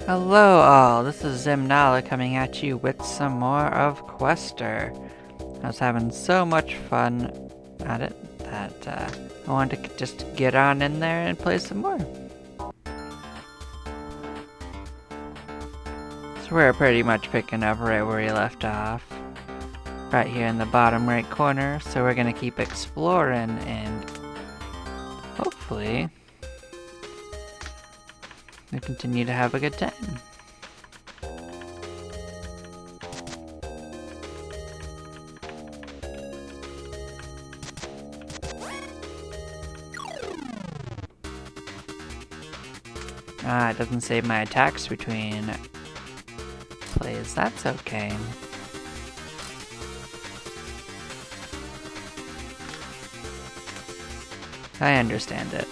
Hello all, this is Zimnala coming at you with some more of Quester. I was having so much fun at it that I wanted to just get on in there and play some more. So we're pretty much picking up right where we left off. Right here in the bottom right corner, so we're gonna keep exploring and hopefully we continue to have a good time. It doesn't save my attacks between plays. That's okay. I understand it.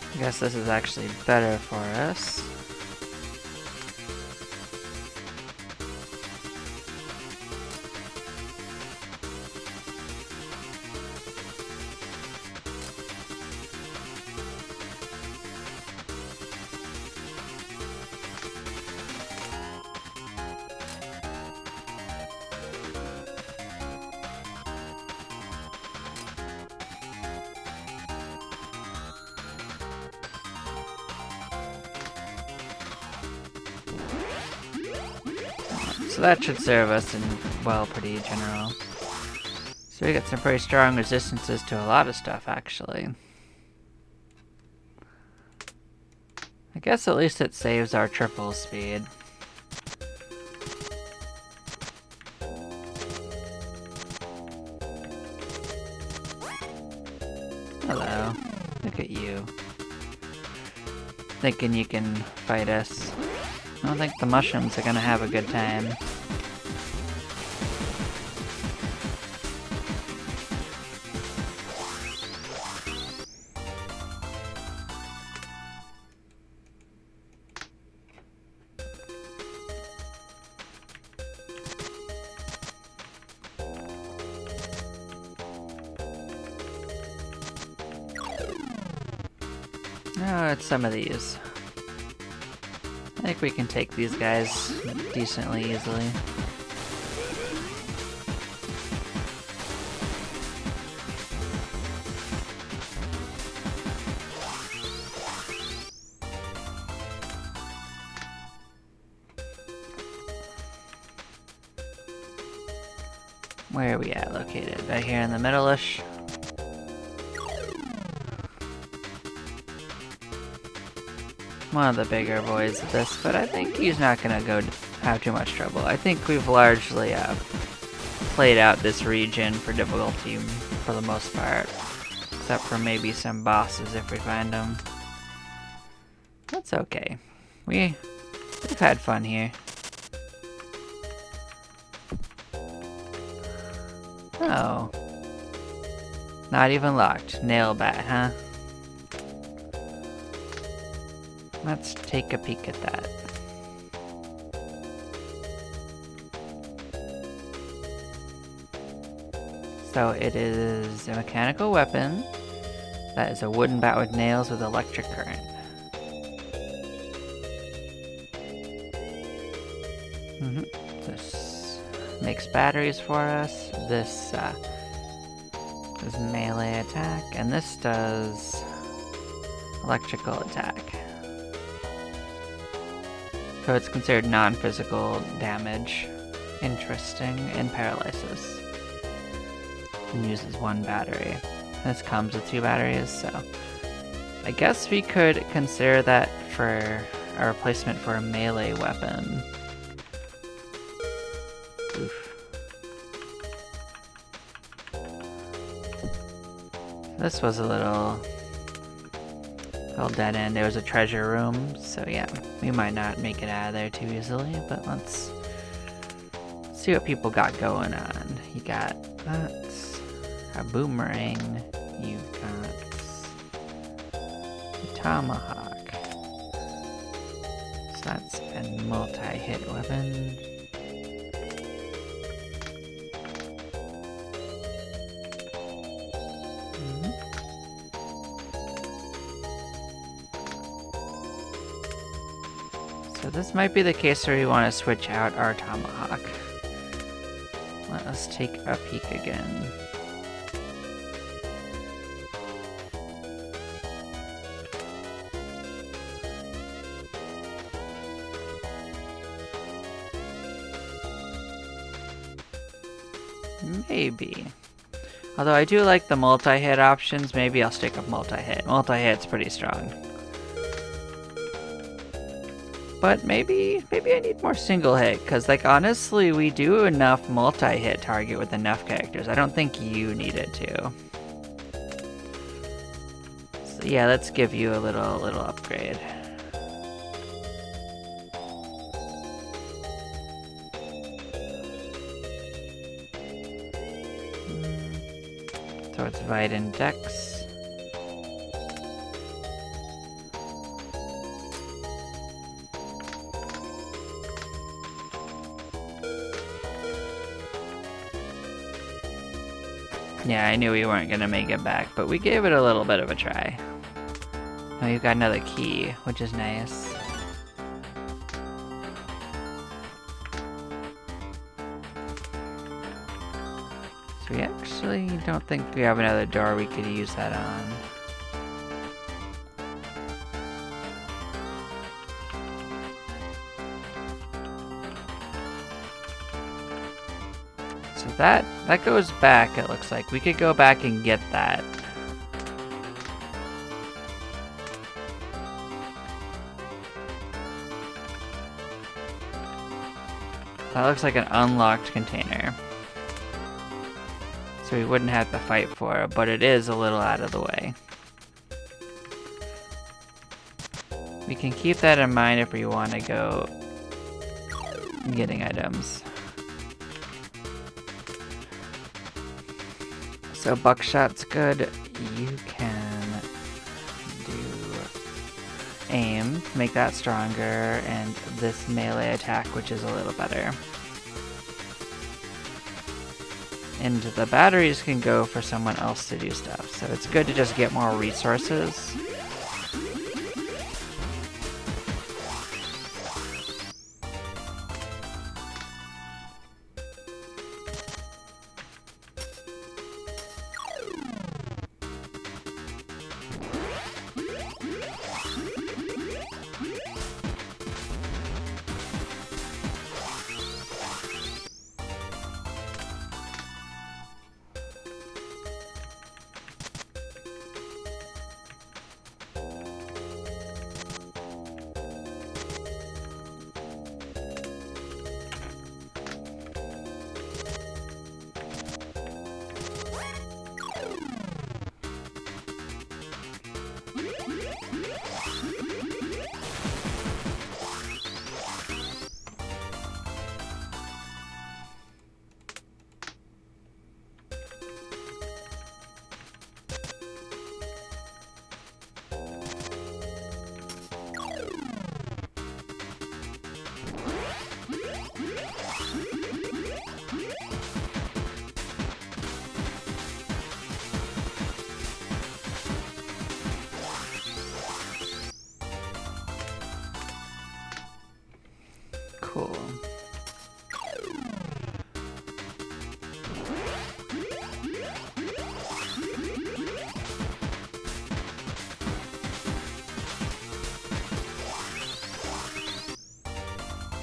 I guess this is actually better for us. So that should serve us in, well, pretty general. So we got some pretty strong resistances to a lot of stuff, actually. I guess at least it saves our triple speed. Hello. Look at you. Thinking you can fight us. I don't think the mushrooms are gonna have a good time. Oh, it's some of these. I think we can take these guys decently easily. Where are we at located? Right here in the middle-ish? One of the bigger boys of this, but I think he's not gonna have too much trouble. I think we've largely played out this region for difficulty for the most part, except for maybe some bosses if we find them. That's okay. We've had fun here. Oh. Not even locked. Nail bat, huh? Let's take a peek at that. So it is a mechanical weapon that is a wooden bat with nails with electric current. This makes batteries for us. This does melee attack, and this does electrical attack. So it's considered non-physical damage. Interesting. And paralysis. And uses one battery. This comes with 2 batteries, so I guess we could consider that for a replacement for a melee weapon. Oof. This was a little dead end. There was a treasure room, so yeah, we might not make it out of there too easily, but let's see what people got going on. You got that, a boomerang, you've got a tomahawk, so that's a multi-hit weapon. So this might be the case where we want to switch out our tomahawk. Let us take a peek again. Maybe. Although I do like the multi-hit options, maybe I'll stick with multi-hit. Multi-hit's pretty strong. But maybe I need more single hit, because like honestly we do enough multi-hit target with enough characters. I don't think you need it to. So yeah, let's give you a little upgrade. So it's Vidin Dex. Yeah, I knew we weren't gonna make it back, but we gave it a little bit of a try. Oh, you've got another key, which is nice. So we actually don't think we have another door we could use that on. So that goes back, it looks like. We could go back and get that. That looks like an unlocked container. So we wouldn't have to fight for it, but it is a little out of the way. We can keep that in mind if we want to go getting items. So buckshot's good. You can do aim, make that stronger, and this melee attack, which is a little better. And the batteries can go for someone else to do stuff, so it's good to just get more resources. Cool.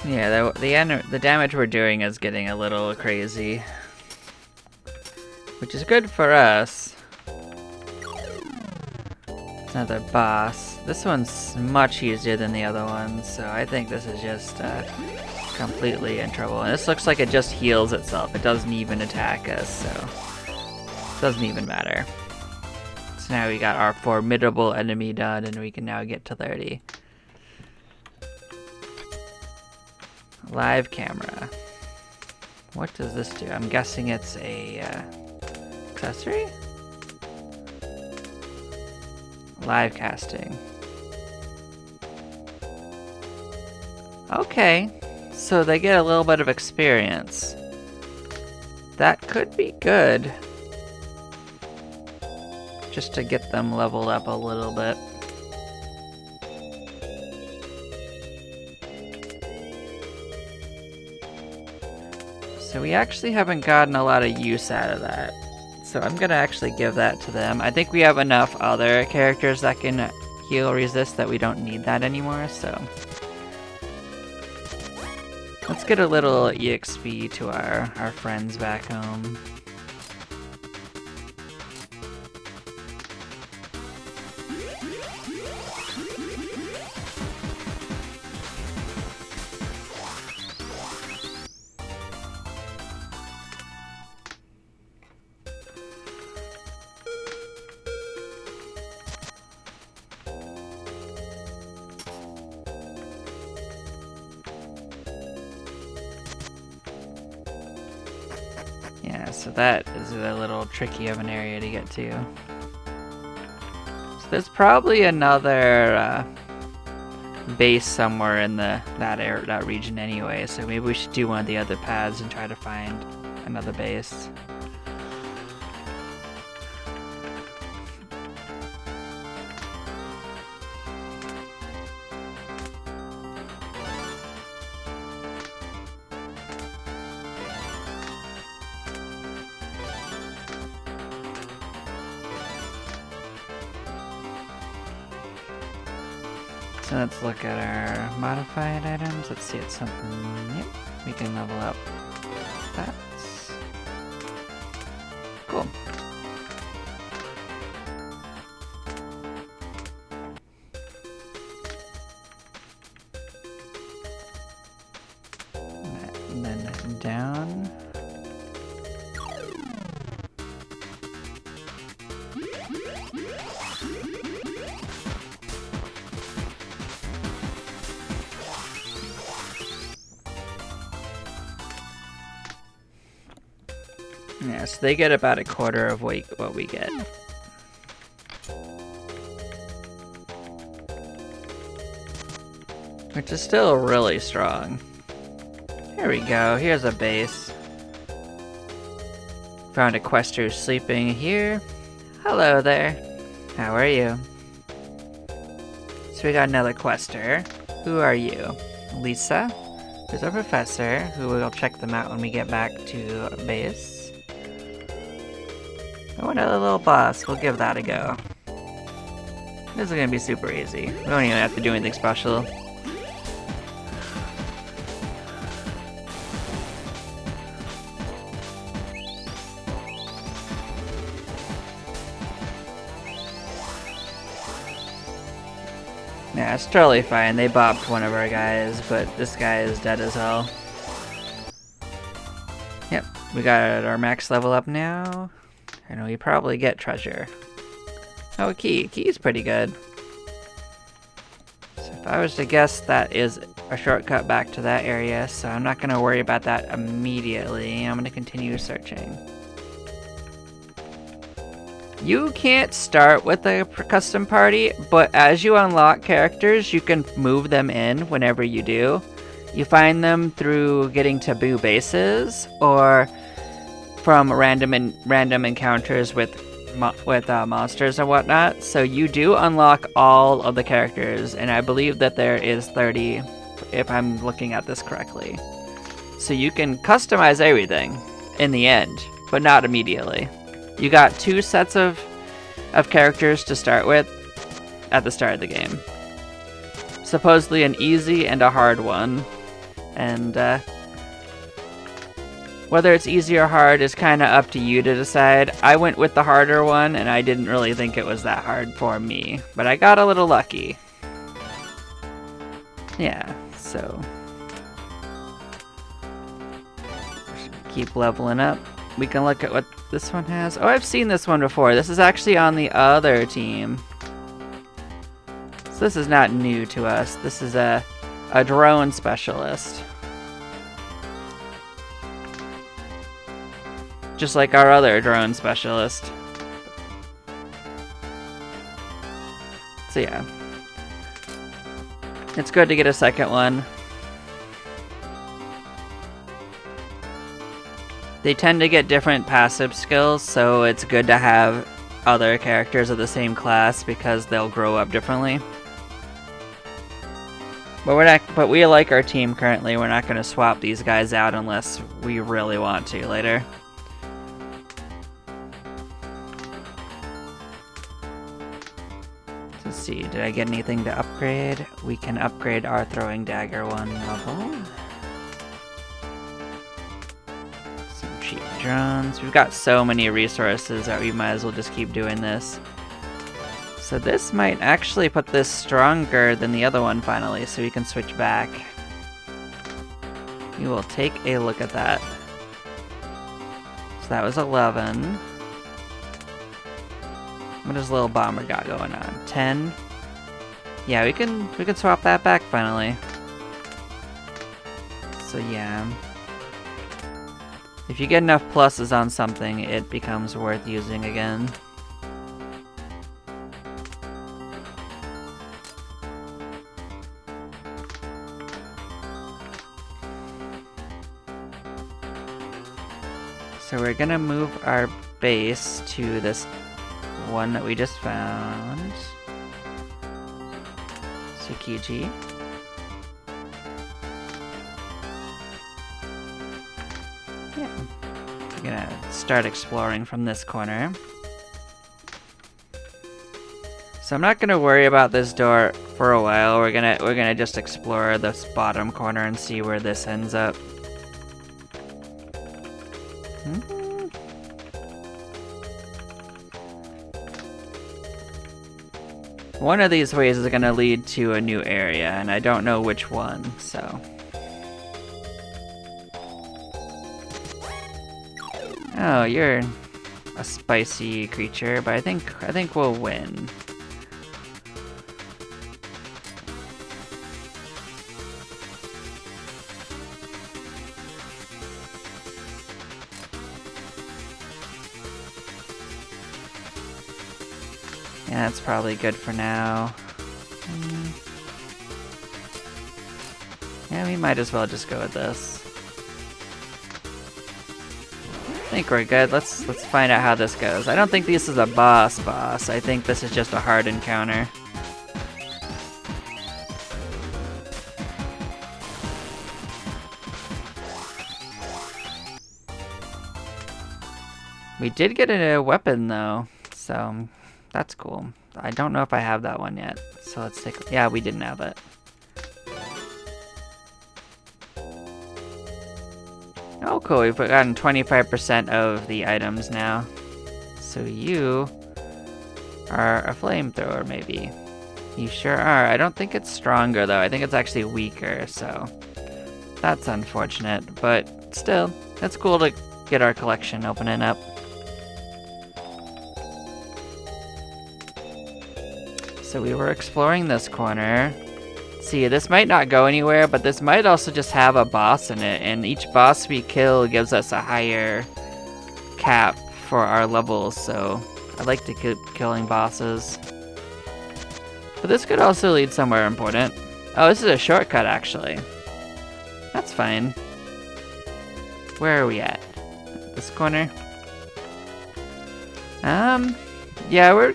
Yeah, the damage we're doing is getting a little crazy, which is good for us. Another boss. This one's much easier than the other ones, so I think this is just completely in trouble. And this looks like it just heals itself. It doesn't even attack us, so it doesn't even matter. So now we got our formidable enemy done, and we can now get to 30. Live camera. What does this do? I'm guessing it's a accessory? Live casting. Okay, so they get a little bit of experience. That could be good. Just to get them leveled up a little bit. So we actually haven't gotten a lot of use out of that. So I'm gonna actually give that to them. I think we have enough other characters that can heal resist that we don't need that anymore, so. Let's get a little EXP to our friends back home. Yeah, so that is a little tricky of an area to get to. So there's probably another base somewhere in that region anyway, so maybe we should do one of the other paths and try to find another base. So let's look at our modified items. Let's see, it's something, yep, we can level up. That's cool. And then down. Yeah, so they get about a quarter of what we get. Which is still really strong. Here we go, here's a base. Found a quester sleeping here. Hello there. How are you? So we got another quester. Who are you? Lisa? Who's our professor, who will check them out when we get back to base. Oh, another little boss. We'll give that a go. This is gonna be super easy. We don't even have to do anything special. Yeah, it's totally fine. They bopped one of our guys, but this guy is dead as hell. Yep, we got our max level up now. And we probably get treasure. Oh, a key. Key's pretty good. So if I was to guess, that is a shortcut back to that area, so I'm not going to worry about that immediately. I'm going to continue searching. You can't start with a custom party, but as you unlock characters, you can move them in whenever you do. You find them through getting taboo bases, or from random encounters with monsters and whatnot. So you do unlock all of the characters, and I believe that there is 30 if I'm looking at this correctly. So you can customize everything in the end, but not immediately. You got 2 sets of characters to start with at the start of the game. Supposedly an easy and a hard one. And Whether it's easy or hard is kind of up to you to decide. I went with the harder one, and I didn't really think it was that hard for me. But I got a little lucky. Yeah, so... keep leveling up. We can look at what this one has. Oh, I've seen this one before. This is actually on the other team. So this is not new to us. This is a drone specialist. Just like our other drone specialist. So yeah. It's good to get a second one. They tend to get different passive skills, so it's good to have other characters of the same class because they'll grow up differently. But we like our team currently. We're not going to swap these guys out unless we really want to later. Let's see, did I get anything to upgrade? We can upgrade our throwing dagger one level. Cheap drones. We've got so many resources that we might as well just keep doing this. So this might actually put this stronger than the other one finally, so we can switch back. We will take a look at that. So that was 11. What does Little Bomber got going on? 10? Yeah, we can swap that back finally. So yeah. If you get enough pluses on something, it becomes worth using again. So we're gonna move our base to this one that we just found. Tsukiji. Yeah. We're gonna start exploring from this corner. So I'm not gonna worry about this door for a while. We're gonna just explore this bottom corner and see where this ends up. One of these ways is gonna lead to a new area, and I don't know which one, so. Oh, you're a spicy creature, but I think we'll win. Yeah, that's probably good for now. Yeah, we might as well just go with this. I think we're good. Let's find out how this goes. I don't think this is a boss. I think this is just a hard encounter. We did get a weapon though, so that's cool. I don't know if I have that one yet, so let's take. Yeah, we didn't have it. Oh, cool. We've gotten 25% of the items now. So you are a flamethrower, maybe. You sure are. I don't think it's stronger, though. I think it's actually weaker, so that's unfortunate. But still, it's cool to get our collection opening up. So we were exploring this corner. See, this might not go anywhere, but this might also just have a boss in it, and each boss we kill gives us a higher cap for our levels, so I like to keep killing bosses. But this could also lead somewhere important. Oh, this is a shortcut, actually. That's fine. Where are we at? This corner? Yeah, we're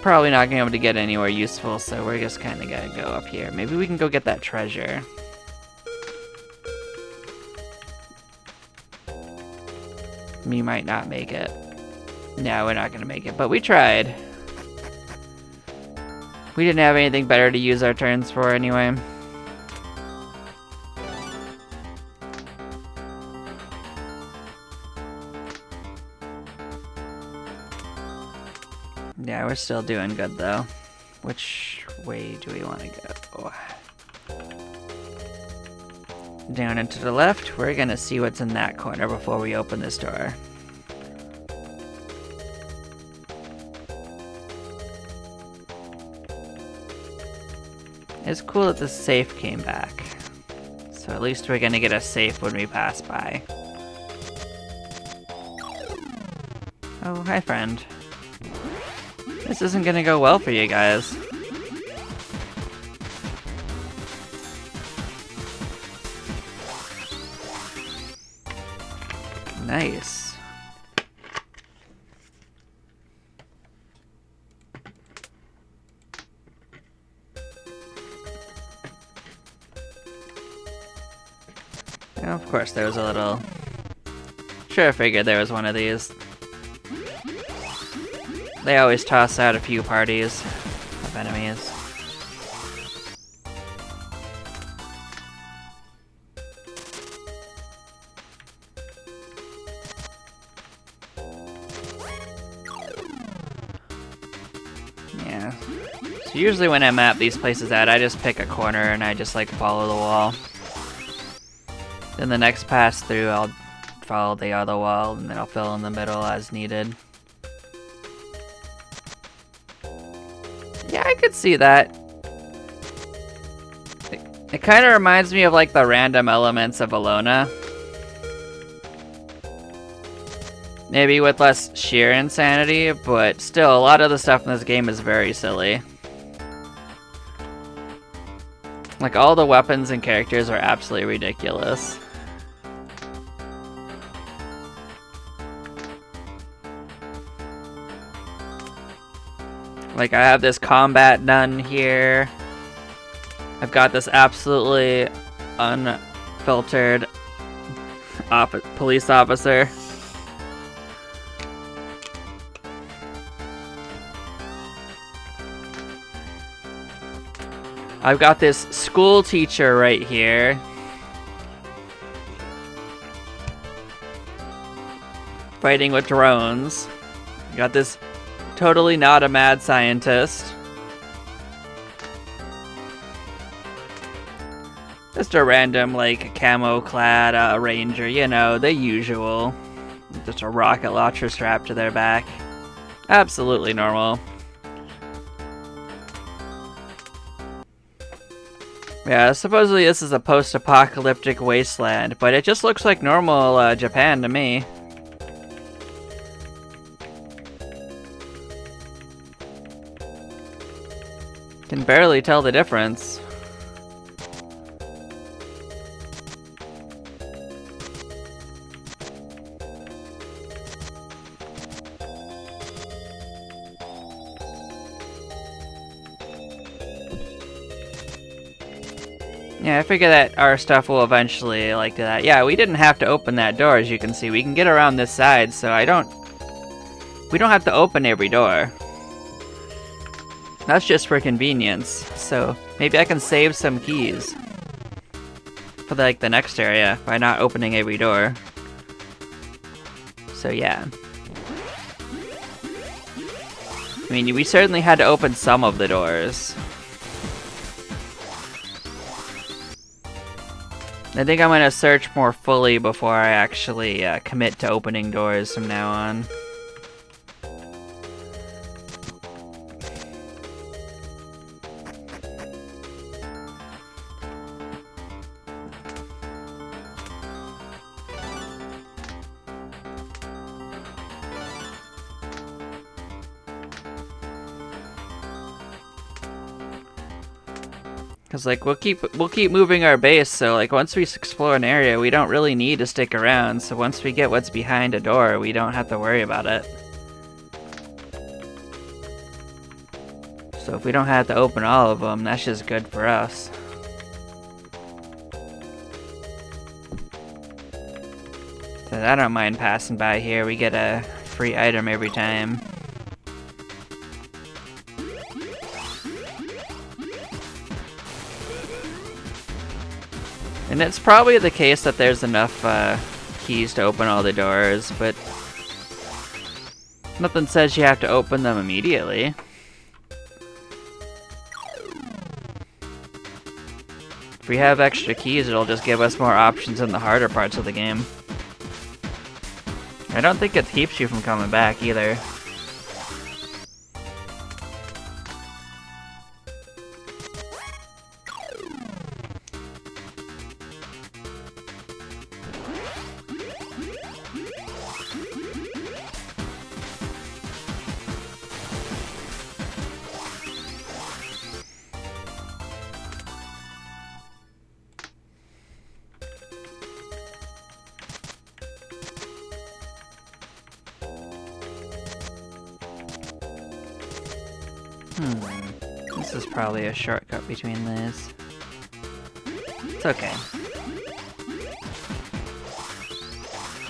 probably not gonna be able to get anywhere useful, so we're just kind of gonna go up here. Maybe we can go get that treasure. We might not make it. No, we're not gonna make it, but we tried. We didn't have anything better to use our turns for anyway. Yeah, we're still doing good though. Which way do we want to go? Down and to the left. We're gonna see what's in that corner before we open this door. It's cool that the safe came back. So at least we're gonna get a safe when we pass by. Oh, hi friend. This isn't gonna go well for you guys. Nice. Of course, there was a little... Sure, I figured there was one of these. They always toss out a few parties of enemies. Yeah. So usually when I map these places out, I just pick a corner and I just like follow the wall. Then the next pass through, I'll follow the other wall, and then I'll fill in the middle as needed. Yeah, I could see that. It kind of reminds me of like the random elements of Alona. Maybe with less sheer insanity, but still, a lot of the stuff in this game is very silly. Like, all the weapons and characters are absolutely ridiculous. Like, I have this combat nun here. I've got this absolutely unfiltered police officer. I've got this school teacher right here. Fighting with drones. Got this totally not a mad scientist. Just a random, like, camo-clad ranger, you know, the usual. Just a rocket launcher strapped to their back. Absolutely normal. Yeah, supposedly this is a post-apocalyptic wasteland, but it just looks like normal Japan to me. Can barely tell the difference. Yeah, I figure that our stuff will eventually like do that. Yeah, we didn't have to open that door, as you can see. We can get around this side, so we don't have to open every door. That's just for convenience. So maybe I can save some keys for like the next area by not opening every door. So yeah. I mean, we certainly had to open some of the doors. I think I'm gonna search more fully before I actually commit to opening doors from now on. Cause like we'll keep moving our base, so like once we explore an area, we don't really need to stick around. So once we get what's behind a door, we don't have to worry about it. So if we don't have to open all of them, that's just good for us. So I don't mind passing by here. We get a free item every time. And it's probably the case that there's enough keys to open all the doors, but Nothing says you have to open them immediately. If we have extra keys, it'll just give us more options in the harder parts of the game. I don't think it keeps you from coming back either. This is probably a shortcut between these. It's okay.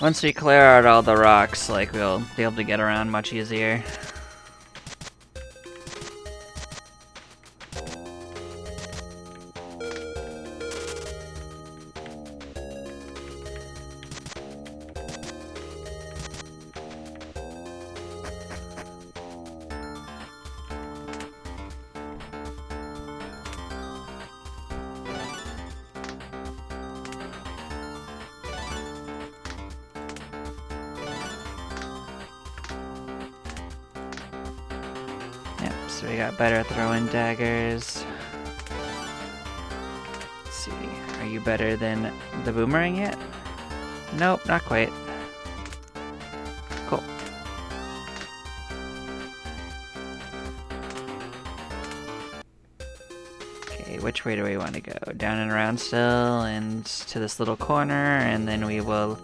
Once we clear out all the rocks, like, we'll be able to get around much easier. So we got better throwing daggers. Let's see, are you better than the boomerang yet? Nope, not quite. Cool. Okay, which way do we want to go? Down and around still, and to this little corner, and then we will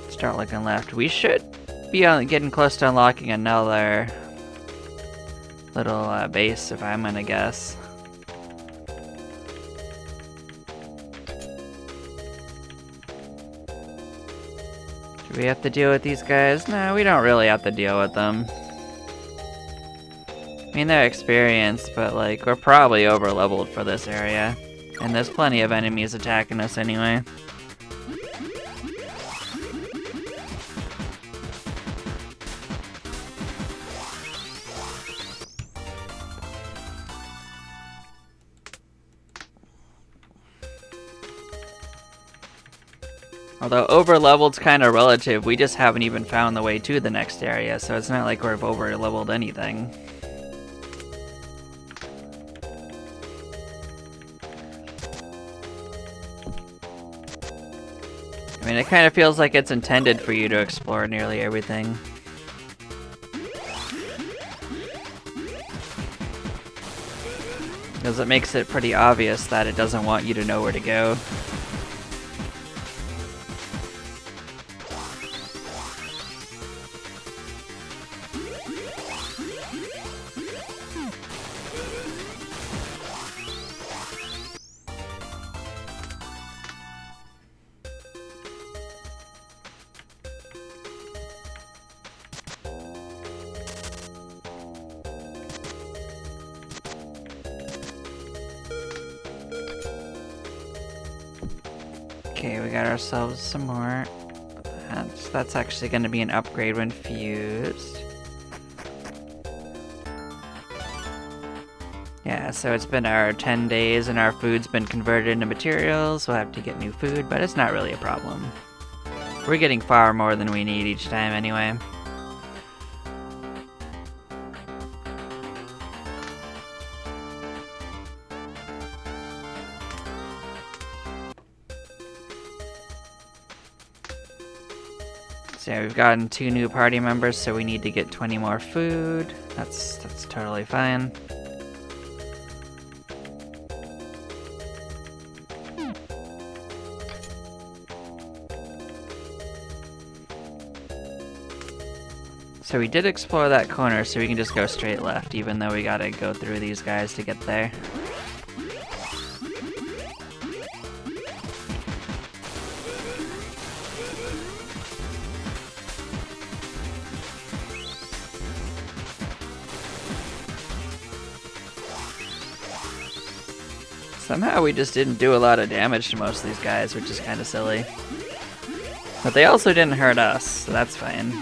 start looking left. We should be getting close to unlocking another little base, if I'm gonna guess. Do we have to deal with these guys? No, we don't really have to deal with them. I mean, they're experienced, but like, we're probably over leveled for this area. And there's plenty of enemies attacking us anyway. Although over-leveled's kind of relative, we just haven't even found the way to the next area, so it's not like we've over-leveled anything. I mean, it kind of feels like it's intended for you to explore nearly everything. Because it makes it pretty obvious that it doesn't want you to know where to go. Okay, we got ourselves some more. That's actually going to be an upgrade when fused. Yeah, so it's been our 10 days and our food's been converted into materials. We'll have to get new food, but it's not really a problem. We're getting far more than we need each time anyway. So yeah, we've gotten 2 new party members, so we need to get 20 more food. That's totally fine. So we did explore that corner, so we can just go straight left, even though we gotta go through these guys to get there. Somehow we just didn't do a lot of damage to most of these guys, which is kind of silly. But they also didn't hurt us, so that's fine.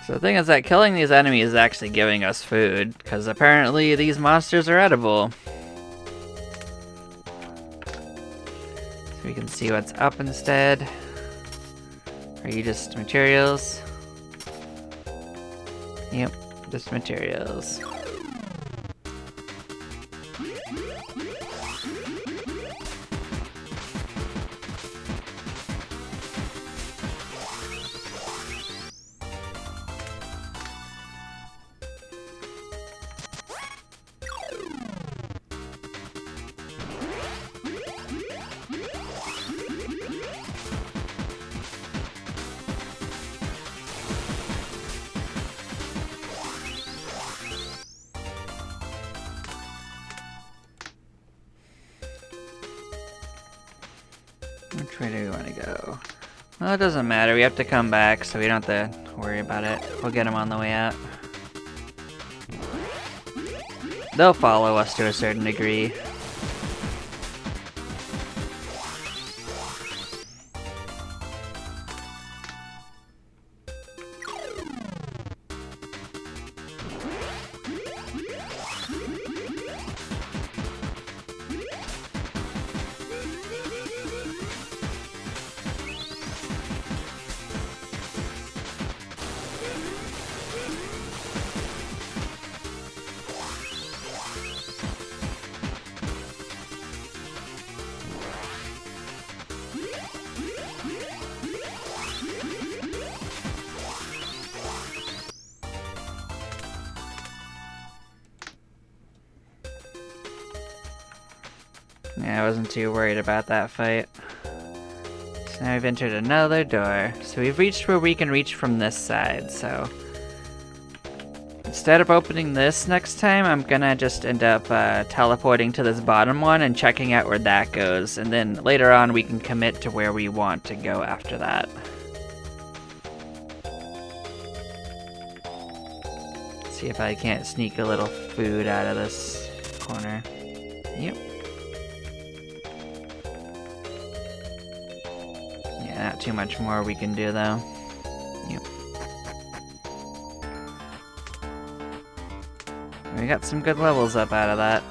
So the thing is that killing these enemies is actually giving us food, because apparently these monsters are edible. So we can see what's up instead. Are you just materials? Yep, just materials. Which way do we want to go? Well, it doesn't matter. We have to come back, so we don't have to worry about it. We'll get them on the way out. They'll follow us to a certain degree. Yeah, I wasn't too worried about that fight. So now we've entered another door. So we've reached where we can reach from this side, so... Instead of opening this next time, I'm gonna just end up teleporting to this bottom one and checking out where that goes. And then later on we can commit to where we want to go after that. See if I can't sneak a little food out of this corner. Yep. Yeah, not too much more we can do though. Yep. We got some good levels up out of that.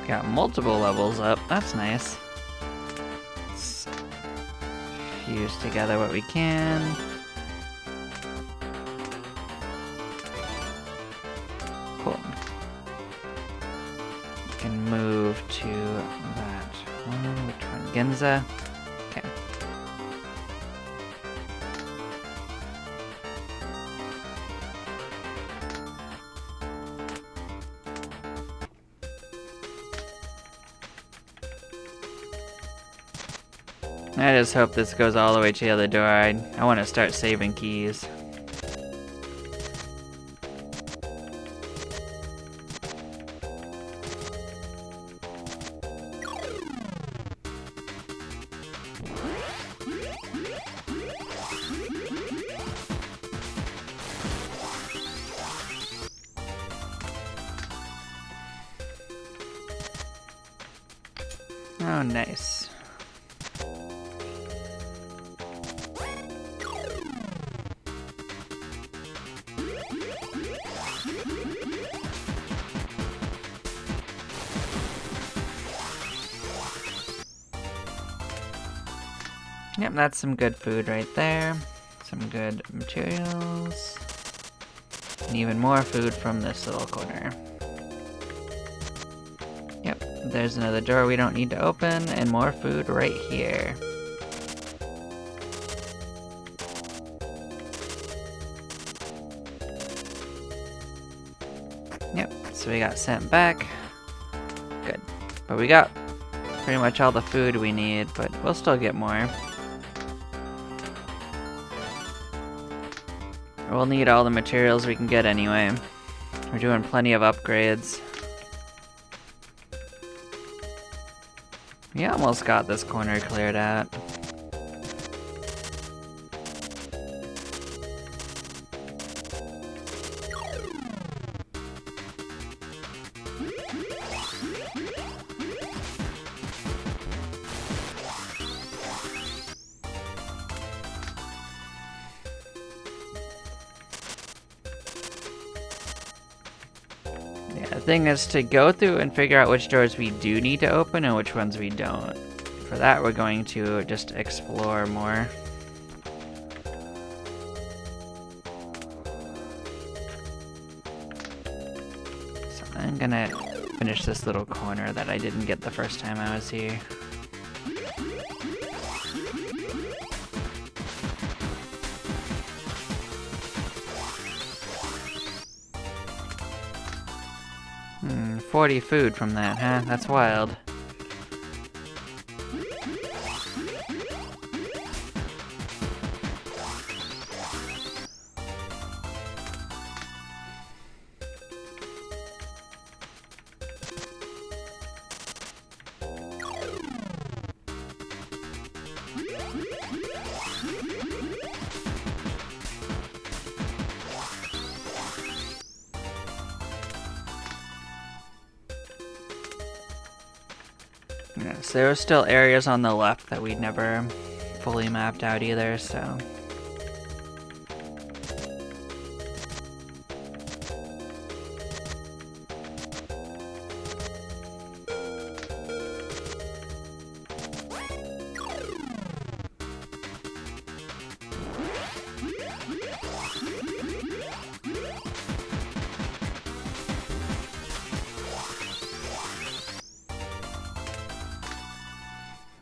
Got multiple levels up, that's nice. Let's fuse together what we can. Cool. We can move to that one. Which one? Ginza? Okay. I just hope this goes all the way to the other door. I want to start saving keys. Oh, nice. Yep, that's some good food right there. Some good materials. And even more food from this little corner. Yep, there's another door we don't need to open, and more food right here. Yep, so we got sent back. Good. But we got pretty much all the food we need, but we'll still get more. We'll need all the materials we can get anyway. We're doing plenty of upgrades. We almost got this corner cleared out. Yeah, the thing is to go through and figure out which doors we do need to open and which ones we don't. For that, we're going to just explore more. So I'm gonna finish this little corner that I didn't get the first time I was here. Hmm, 40 food from that, huh? That's wild. Yeah, so there were still areas on the left that we'd never fully mapped out either, so...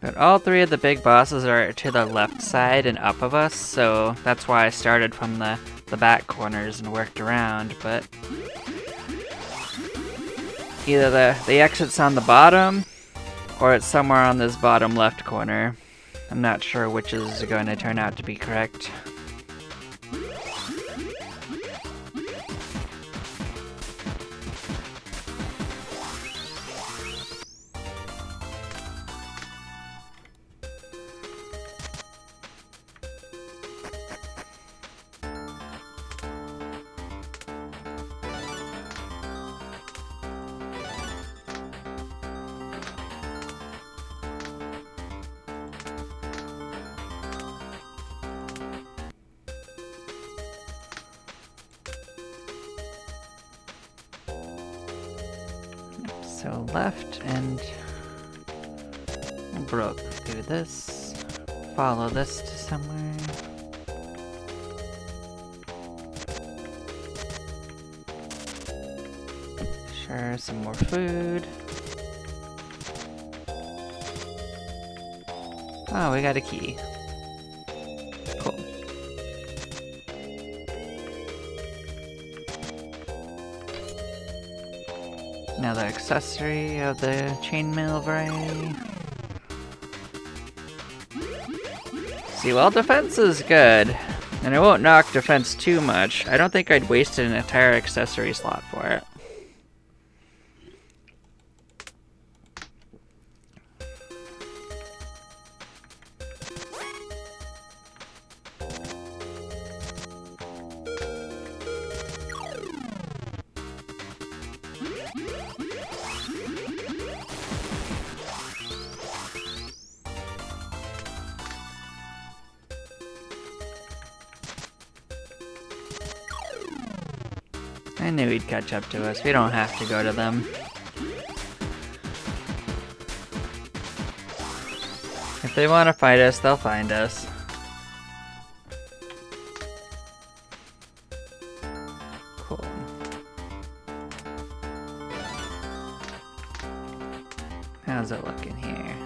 But all three of the big bosses are to the left side and up of us, so that's why I started from the back corners and worked around, but... either the exit's on the bottom, or it's somewhere on this bottom left corner. I'm not sure which is going to turn out to be correct. So left and broke through this, follow this to somewhere. Sure, some more food. Oh, we got a key. Cool. Another accessory of the chainmail variety. See, well, defense is good, and it won't knock defense too much. I don't think I'd wasted an entire accessory slot for it. I knew he'd catch up to us. We don't have to go to them. If they want to fight us, they'll find us. Cool. How's it looking here?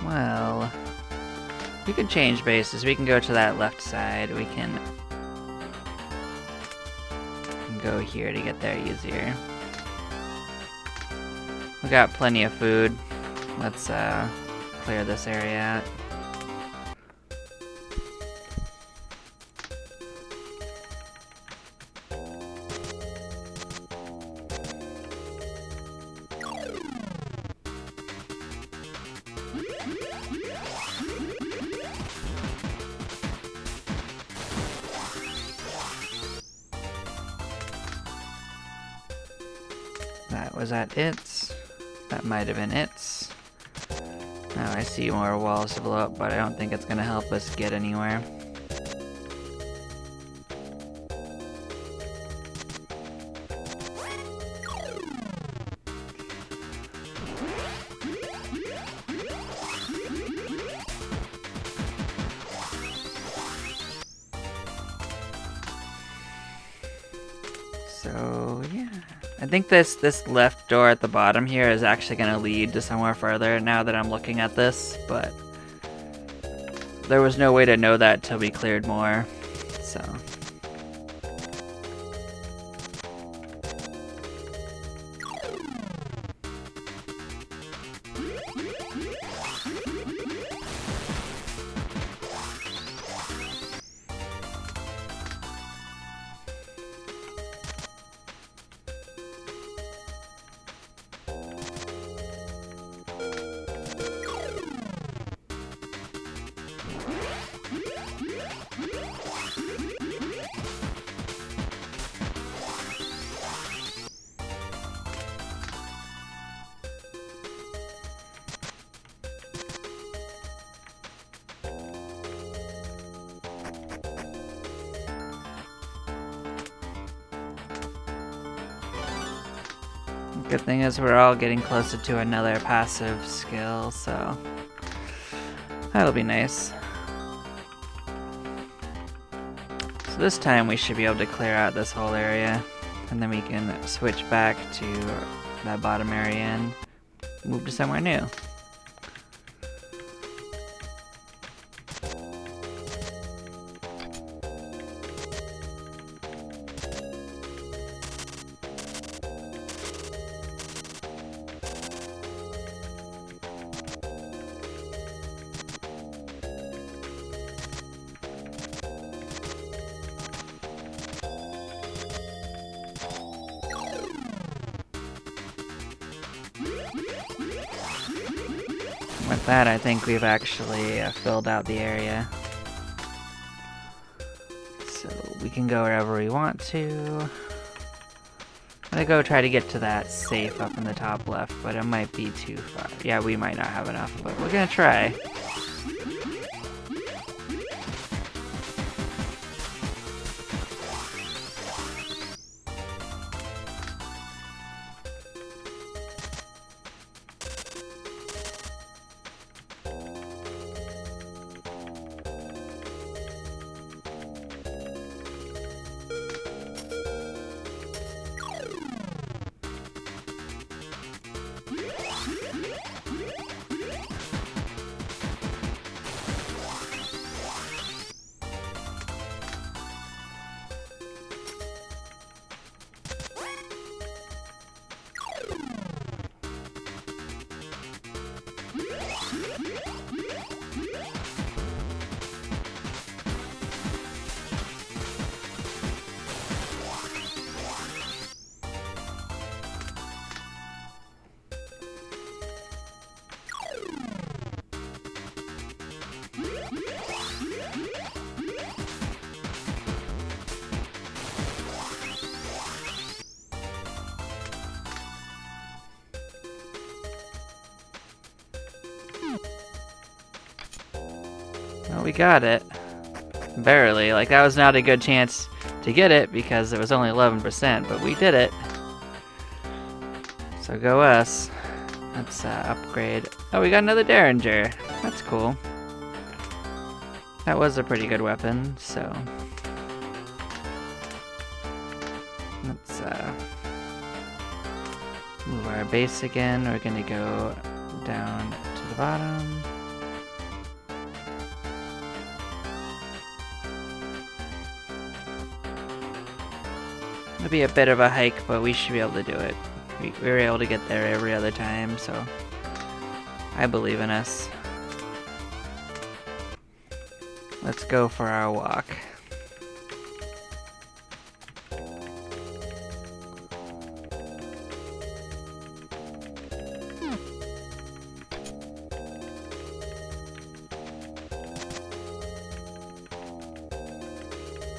Well, we could change bases. We can go to that left side. We can go here to get there easier. We got plenty of food. Let's clear this area out. Was that it? That might have been it. Oh, I see more walls to blow up, but I don't think it's gonna help us get anywhere. So, yeah. I think this left door at the bottom here is actually going to lead to somewhere further now that I'm looking at this, but there was no way to know that till we cleared more, so... Good thing is we're all getting closer to another passive skill, so that'll be nice. So this time we should be able to clear out this whole area, and then we can switch back to that bottom area and move to somewhere new. With that, I think we've actually filled out the area. So we can go wherever we want to. I'm gonna go try to get to that safe up in the top left, but it might be too far. Yeah, we might not have enough, but we're gonna try. Well, we got it. Barely. Like, that was not a good chance to get it because it was only 11%, but we did it. So go us. Let's upgrade. Oh, we got another Derringer. That's cool. That was a pretty good weapon, so... Let's move our base again. We're gonna go down to the bottom. It'll be a bit of a hike, but we should be able to do it. We were able to get there every other time, so I believe in us. Let's go for our walk.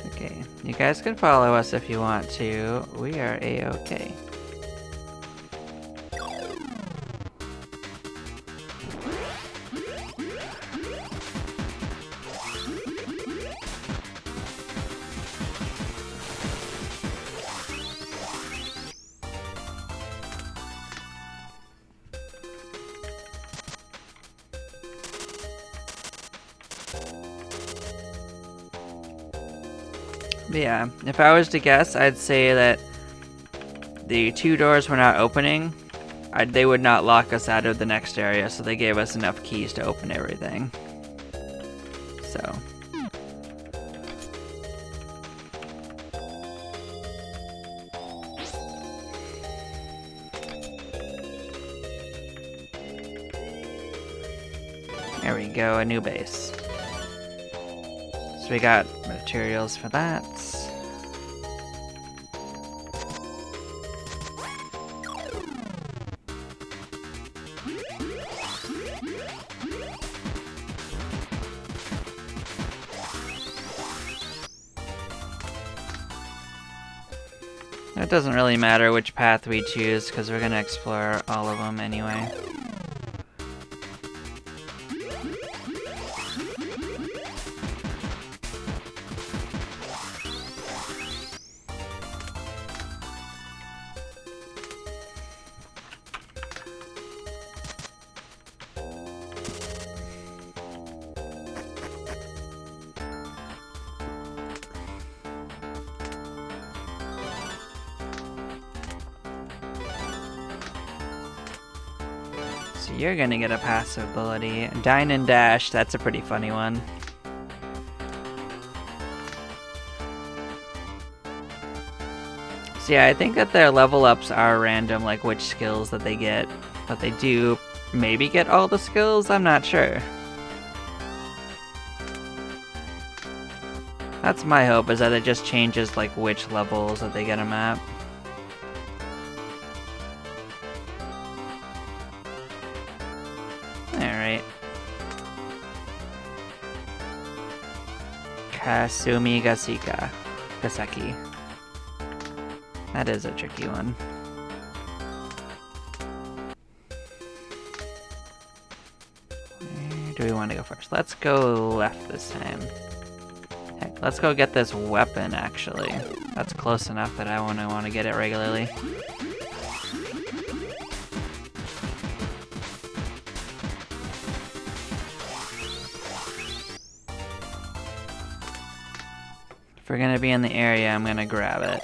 Okay, you guys can follow us if you want to. We are A-okay. Yeah, if I was to guess, I'd say that the 2 doors we're not opening, they would not lock us out of the next area, so they gave us enough keys to open everything. So. There we go, a new base. So we got materials for that. It doesn't really matter which path we choose, because we're gonna explore all of them anyway. So you're gonna get a passive ability. Dine and Dash, that's a pretty funny one. So yeah, I think that their level ups are random, like which skills that they get. But they do maybe get all the skills, I'm not sure. That's my hope, is that it just changes like which levels that they get them at. Alright. Kasumi Gaseki. That is a tricky one. Where do we want to go first? Let's go left this time. Heck, let's go get this weapon, actually. That's close enough that I want to get it regularly. If we're gonna be in the area, I'm gonna grab it.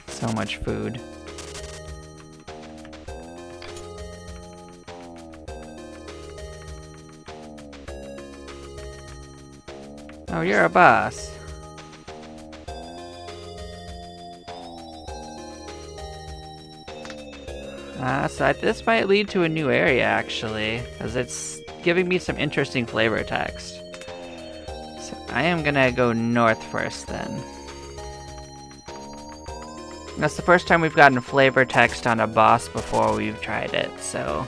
So much food. Oh, you're a boss. So this might lead to a new area, actually, because it's giving me some interesting flavor text. So I am gonna go north first, then. That's the first time we've gotten flavor text on a boss before we've tried it, so...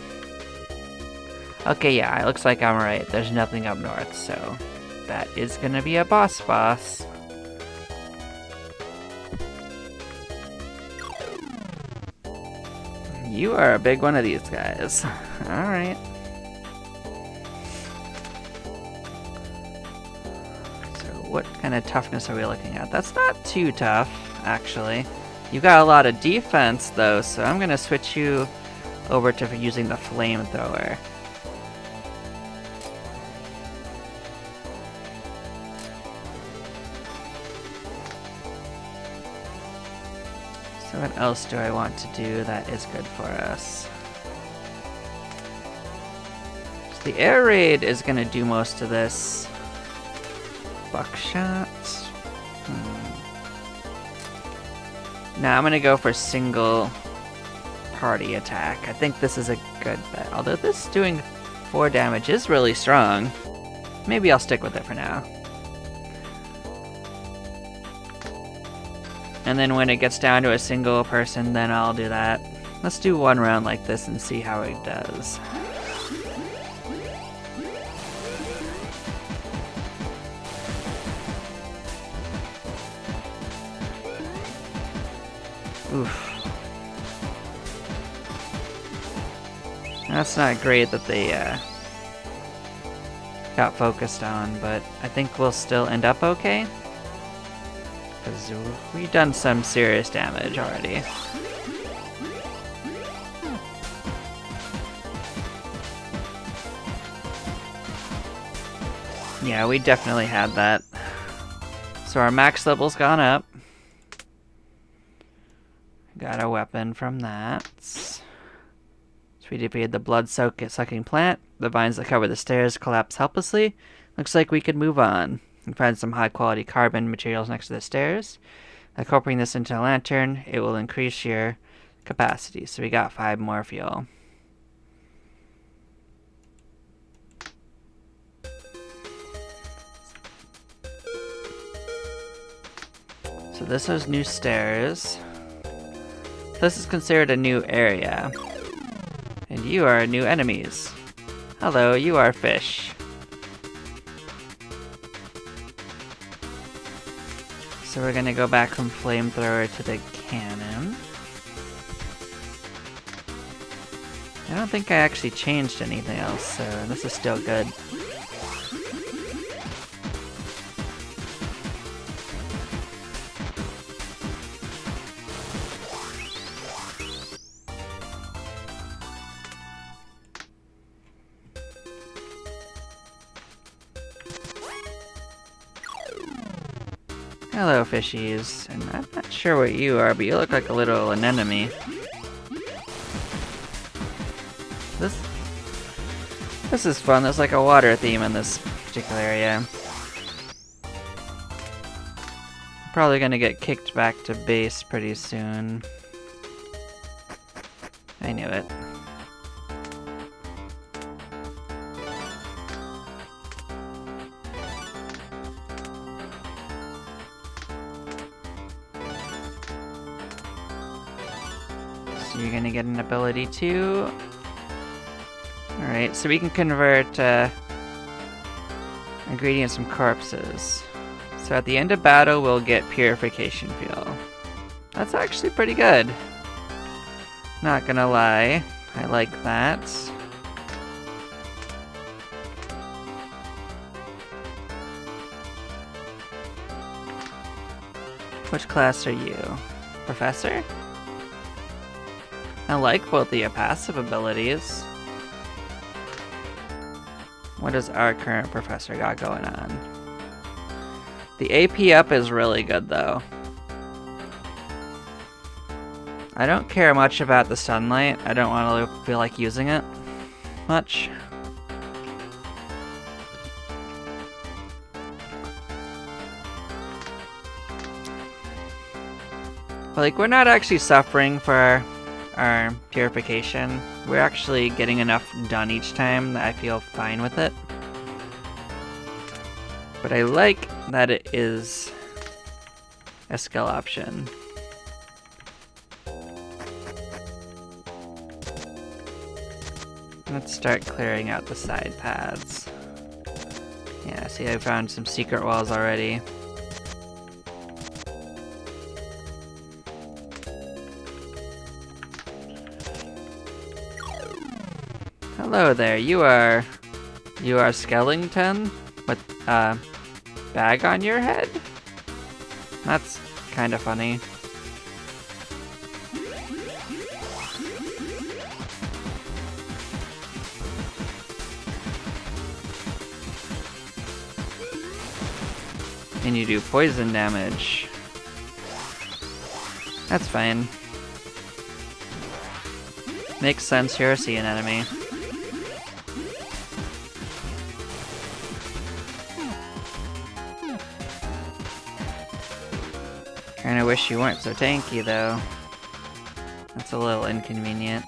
Okay, yeah, it looks like I'm right. There's nothing up north, so... That is gonna be a boss. You are a big one of these guys. Alright. So what kind of toughness are we looking at? That's not too tough, actually. You got a lot of defense, though, so I'm gonna switch you over to using the flamethrower. So what else do I want to do that is good for us? So the air raid is gonna do most of this. Buckshot. Now I'm gonna go for single party attack. I think this is a good bet. Although this doing 4 damage is really strong. Maybe I'll stick with it for now. And then when it gets down to a single person, then I'll do that. Let's do 1 round like this and see how it does. Oof. That's not great that they got focused on, but I think we'll still end up okay. Because we've done some serious damage already. Yeah, we definitely had that. So our max level's gone up. Got a weapon from that. So we defeated the blood-sucking plant. The vines that cover the stairs collapse helplessly. Looks like we could move on and find some high-quality carbon materials next to the stairs. By incorporating this into a lantern, it will increase your capacity. So we got 5 more fuel. So this is new stairs. This is considered a new area. And you are new enemies. Hello, you are fish. So we're gonna go back from flamethrower to the cannon. I don't think I actually changed anything else, so this is still good. Hello, fishies. And I'm not sure what you are, but you look like a little anemone. This is fun. There's like a water theme in this particular area. Probably gonna get kicked back to base pretty soon. I knew it. So you're gonna get an ability too. Alright, so we can convert ingredients from corpses. So at the end of battle, we'll get purification fuel. That's actually pretty good. Not gonna lie, I like that. Which class are you? Professor? I like both the passive abilities. What does our current professor got going on? The AP up is really good though. I don't care much about the sunlight. I don't want to feel like using it much. But like, we're not actually suffering for our purification. We're actually getting enough done each time that I feel fine with it. But I like that it is a skill option. Let's start clearing out the side paths. Yeah, see, I found some secret walls already. Hello there, you are Skellington with a bag on your head? That's kind of funny. And you do poison damage. That's fine. Makes sense, you're a sea anemone. Kinda wish you weren't so tanky though. That's a little inconvenient.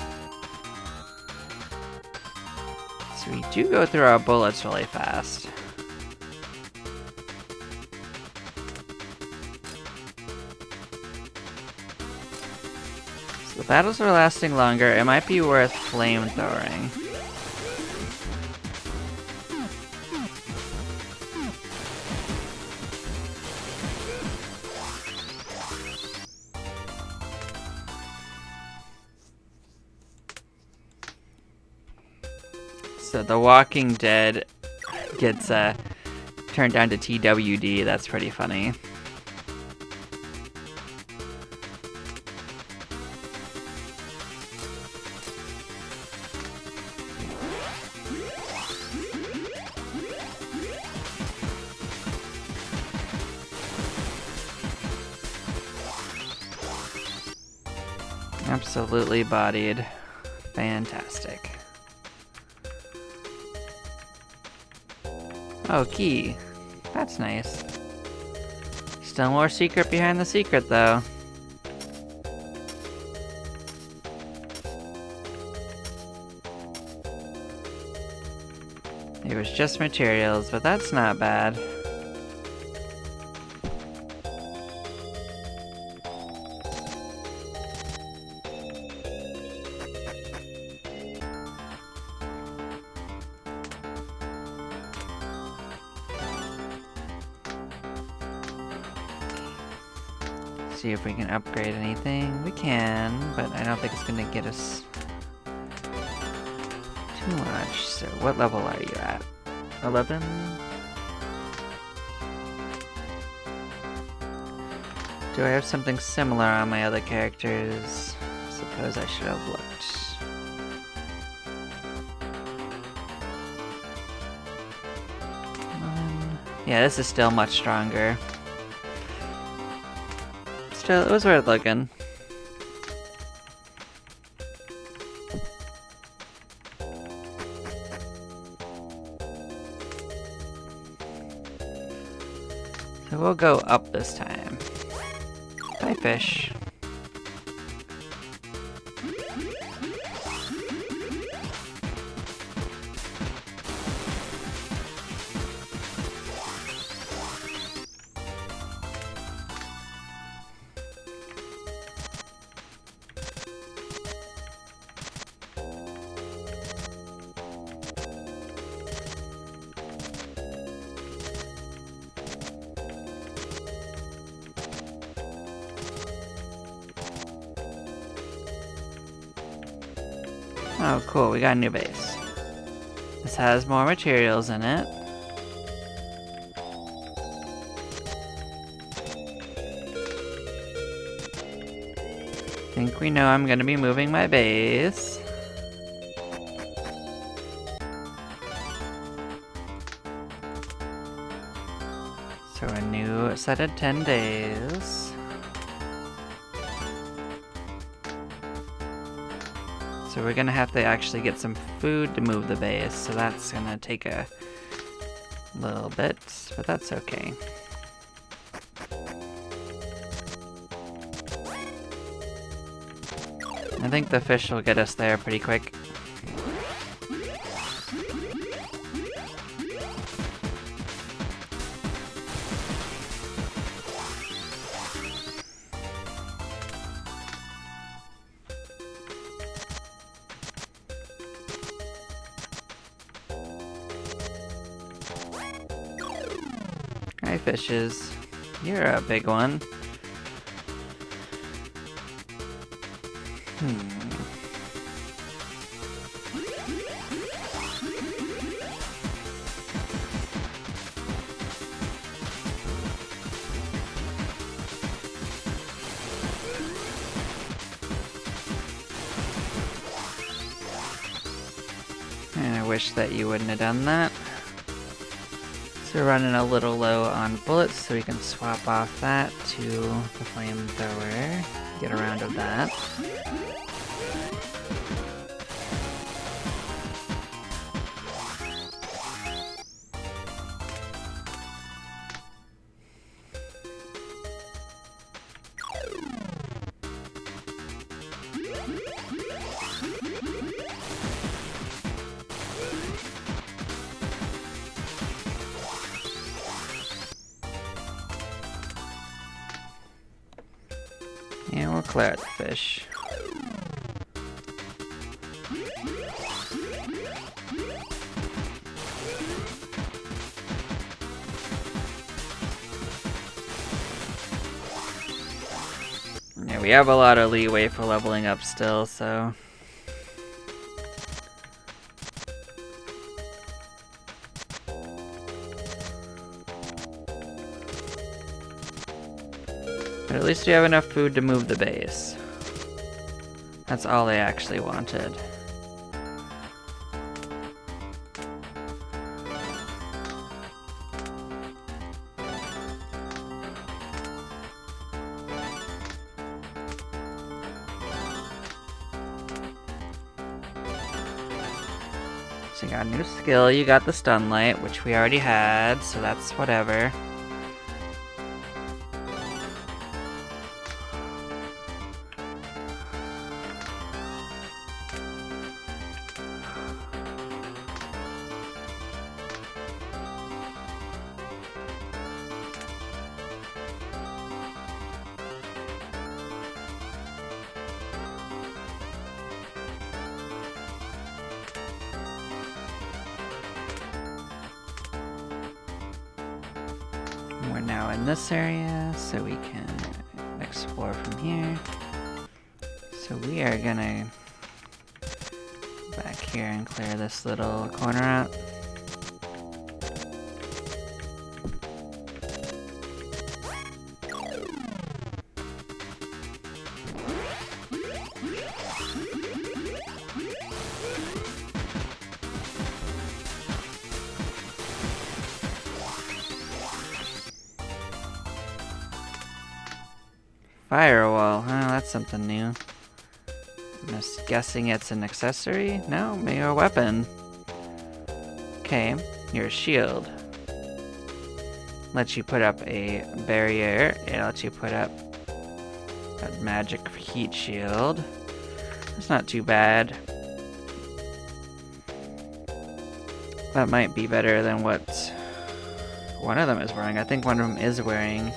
So we do go through our bullets really fast. So the battles are lasting longer. It might be worth flamethrowing. So The Walking Dead gets turned down to TWD. That's pretty funny. Absolutely bodied. Fantastic. Oh, key. That's nice. Still more secret behind the secret, though. It was just materials, but that's not bad. See if we can upgrade anything. We can, but I don't think it's gonna get us too much. So what level are you at? 11? Do I have something similar on my other characters? I suppose I should have looked. Yeah, this is still much stronger. Still, it was worth looking. So we'll go up this time. Bye, fish. Oh, cool, we got a new base. This has more materials in it. I think we know I'm gonna be moving my base. So a new set of 10 days. So we're gonna have to actually get some food to move the base, so that's gonna take a little bit, but that's okay. I think the fish will get us there pretty quick. Hi, fishes. You're a big one. And I wish that you wouldn't have done that. So we're running a little low on bullets, so we can swap off that to the flamethrower. Get a round of that. And we'll clear out the fish. Yeah, we have a lot of leeway for leveling up still, so... But at least we have enough food to move the base. That's all they actually wanted. So you got a new skill, you got the Stunlight, which we already had, so that's whatever. We're now in this area, so we can explore from here. So we are gonna go back here and clear this little corner out. Firewall, huh? That's something new. I'm just guessing it's an accessory? No, maybe a weapon. Okay, you're a shield. Lets you put up a barrier. It lets you put up a magic heat shield. That's not too bad. That might be better than what one of them is wearing. I think one of them is wearing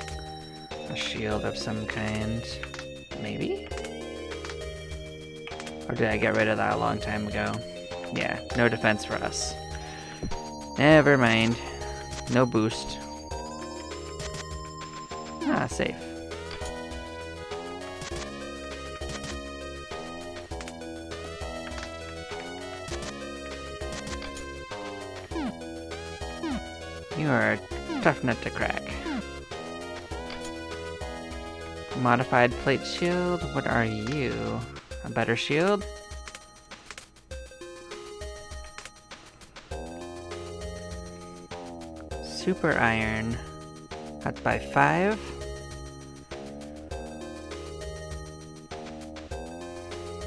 a shield of some kind. Maybe? Or did I get rid of that a long time ago? Yeah, no defense for us. Never mind. No boost. Ah, safe. You are a tough nut to crack. Modified plate shield? What are you? A better shield? Super iron. That's by 5.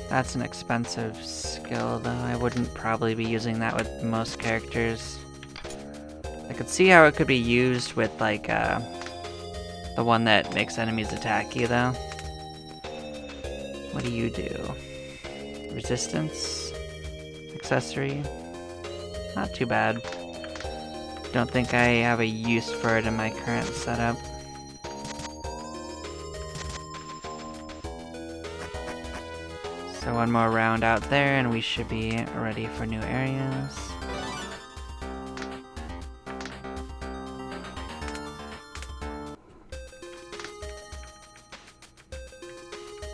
That's an expensive skill, though. I wouldn't probably be using that with most characters. I could see how it could be used with, like, the one that makes enemies attack you, though. What do you do? Resistance? Accessory? Not too bad. Don't think I have a use for it in my current setup. So one more round out there and we should be ready for new areas.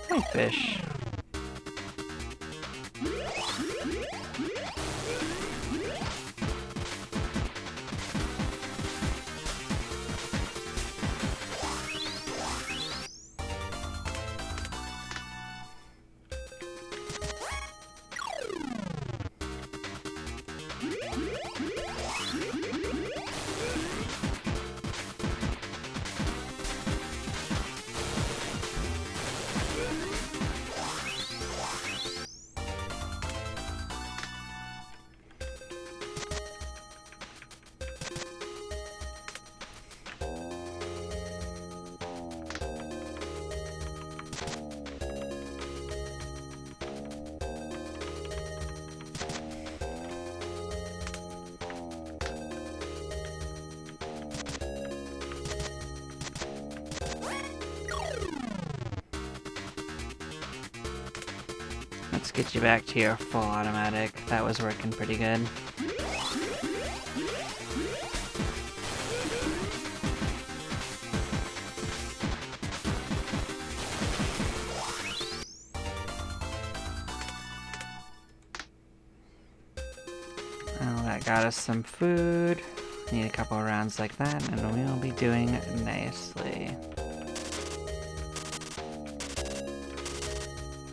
Hi, fish. Let's get you back to your full automatic. That was working pretty good. Oh, that got us some food. Need a couple of rounds like that and we'll be doing nicely.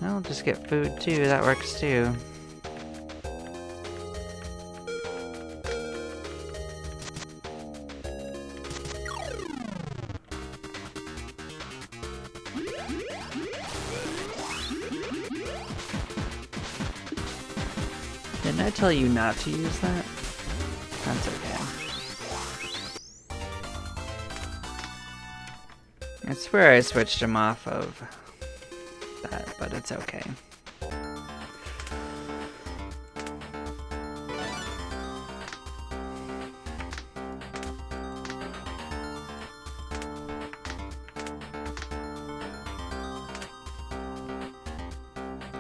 I'll just get food too, that works too. Didn't I tell you not to use that? That's okay. I swear I switched him off of that, but it's okay.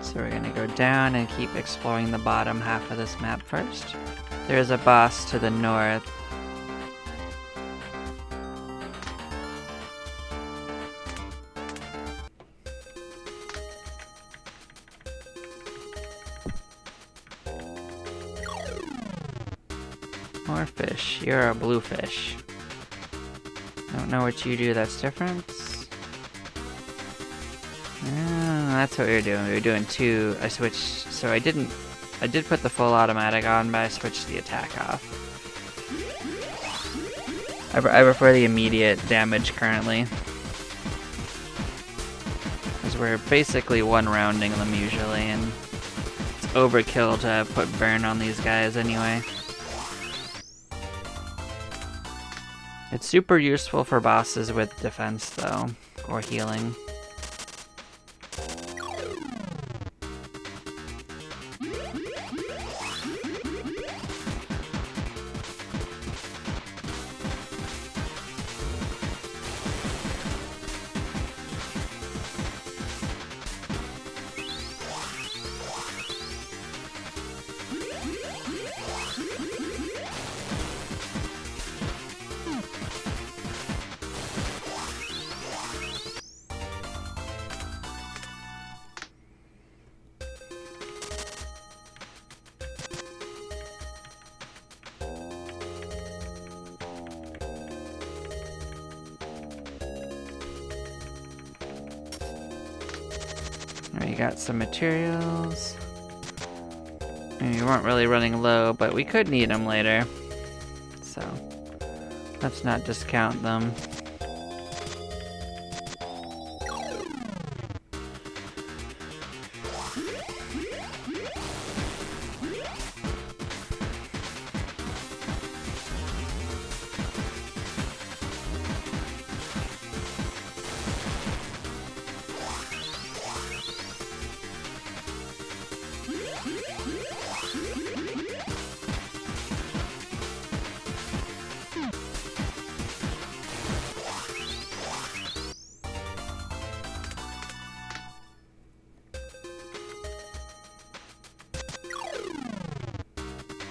So we're gonna go down and keep exploring the bottom half of this map first. There's a boss to the north. More fish. You're a blue fish. Don't know what you do that's different. That's what we were doing. We were doing two. I switched. So I did put the full automatic on, but I switched the attack off. I prefer the immediate damage currently, because we're basically one-rounding them usually, and it's overkill to put burn on these guys anyway. It's super useful for bosses with defense though, or healing. We got some materials. We weren't really running low, but we could need them later. So, let's not discount them.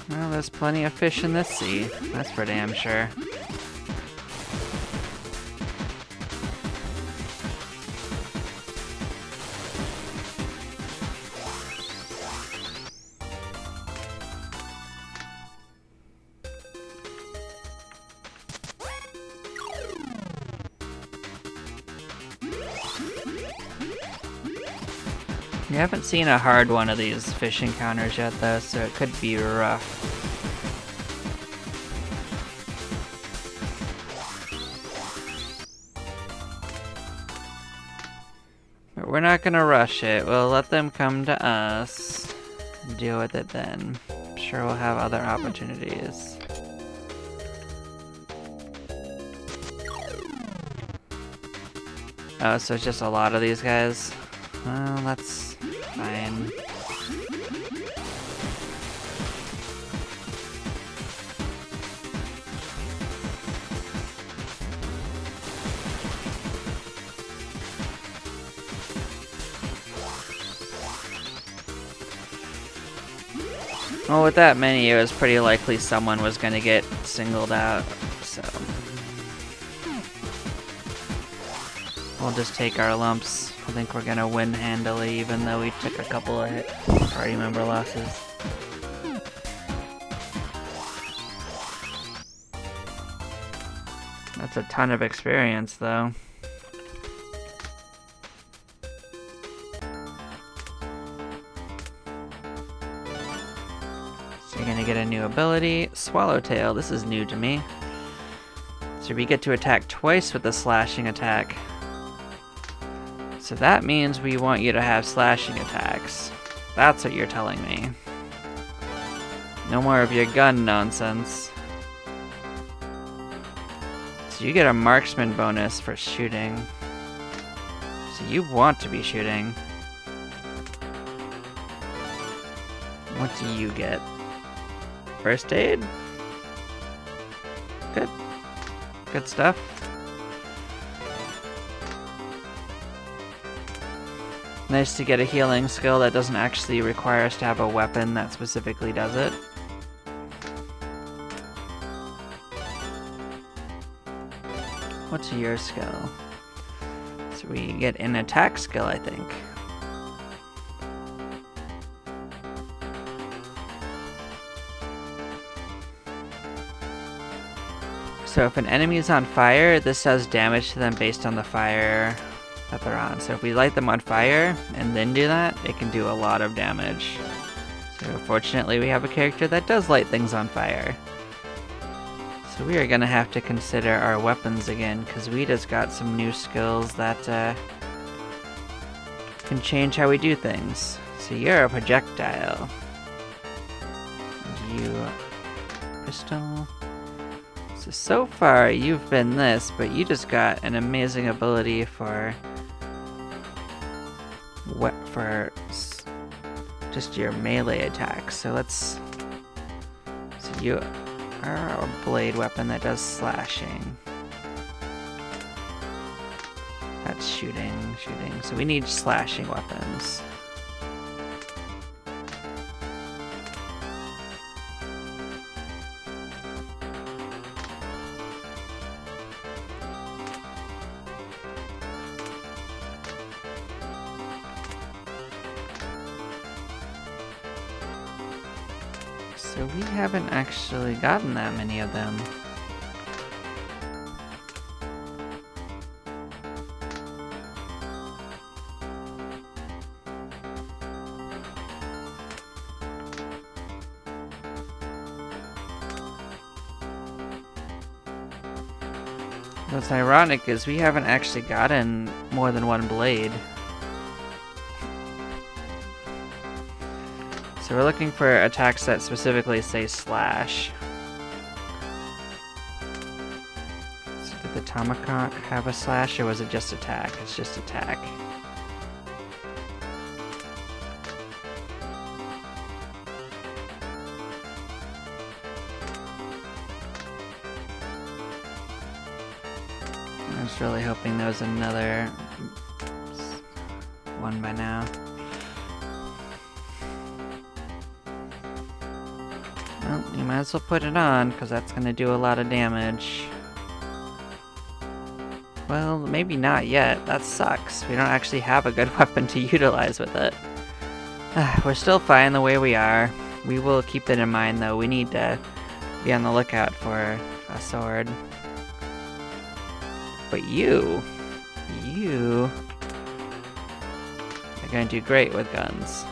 Well, there's plenty of fish in this sea, that's for damn sure. You haven't seen a hard one of these fish encounters yet though, so it could be rough. But we're not gonna rush it, we'll let them come to us and deal with it then. I'm sure we'll have other opportunities. Oh, so it's just a lot of these guys? Well, that's fine. Well, with that many, it was pretty likely someone was gonna get singled out, so... we'll just take our lumps. I think we're gonna win handily, even though we took a couple of party member losses. That's a ton of experience, though. you're gonna get a new ability, Swallowtail. This is new to me. So we get to attack twice with the slashing attack. So that means we want you to have slashing attacks. That's what you're telling me. No more of your gun nonsense. So you get a marksman bonus for shooting. So you want to be shooting. What do you get? First aid? Good. Good stuff. Nice to get a healing skill that doesn't actually require us to have a weapon that specifically does it. What's your skill? So we get an attack skill, I think. So if an enemy is on fire, this does damage to them based on the fire that they're on. So if we light them on fire and then do that, it can do a lot of damage. So fortunately we have a character that does light things on fire. So we are going to have to consider our weapons again, because we just got some new skills that can change how we do things. So you're a projectile. You pistol. So far you've been this, but you just got an amazing ability for just your melee attacks. So let's. So you are a blade weapon that does slashing. That's shooting. So we need slashing weapons. So we haven't actually gotten that many of them. What's ironic is we haven't actually gotten more than one blade. So we're looking for attacks that specifically say slash. So did the Tomahawk have a slash, or was it just attack? It's just attack. I was really hoping there was another one by now. Well, you might as well put it on, because that's going to do a lot of damage. Well, maybe not yet. That sucks. We don't actually have a good weapon to utilize with it. We're still fine the way we are. We will keep it in mind, though. We need to be on the lookout for a sword. But you are going to do great with guns.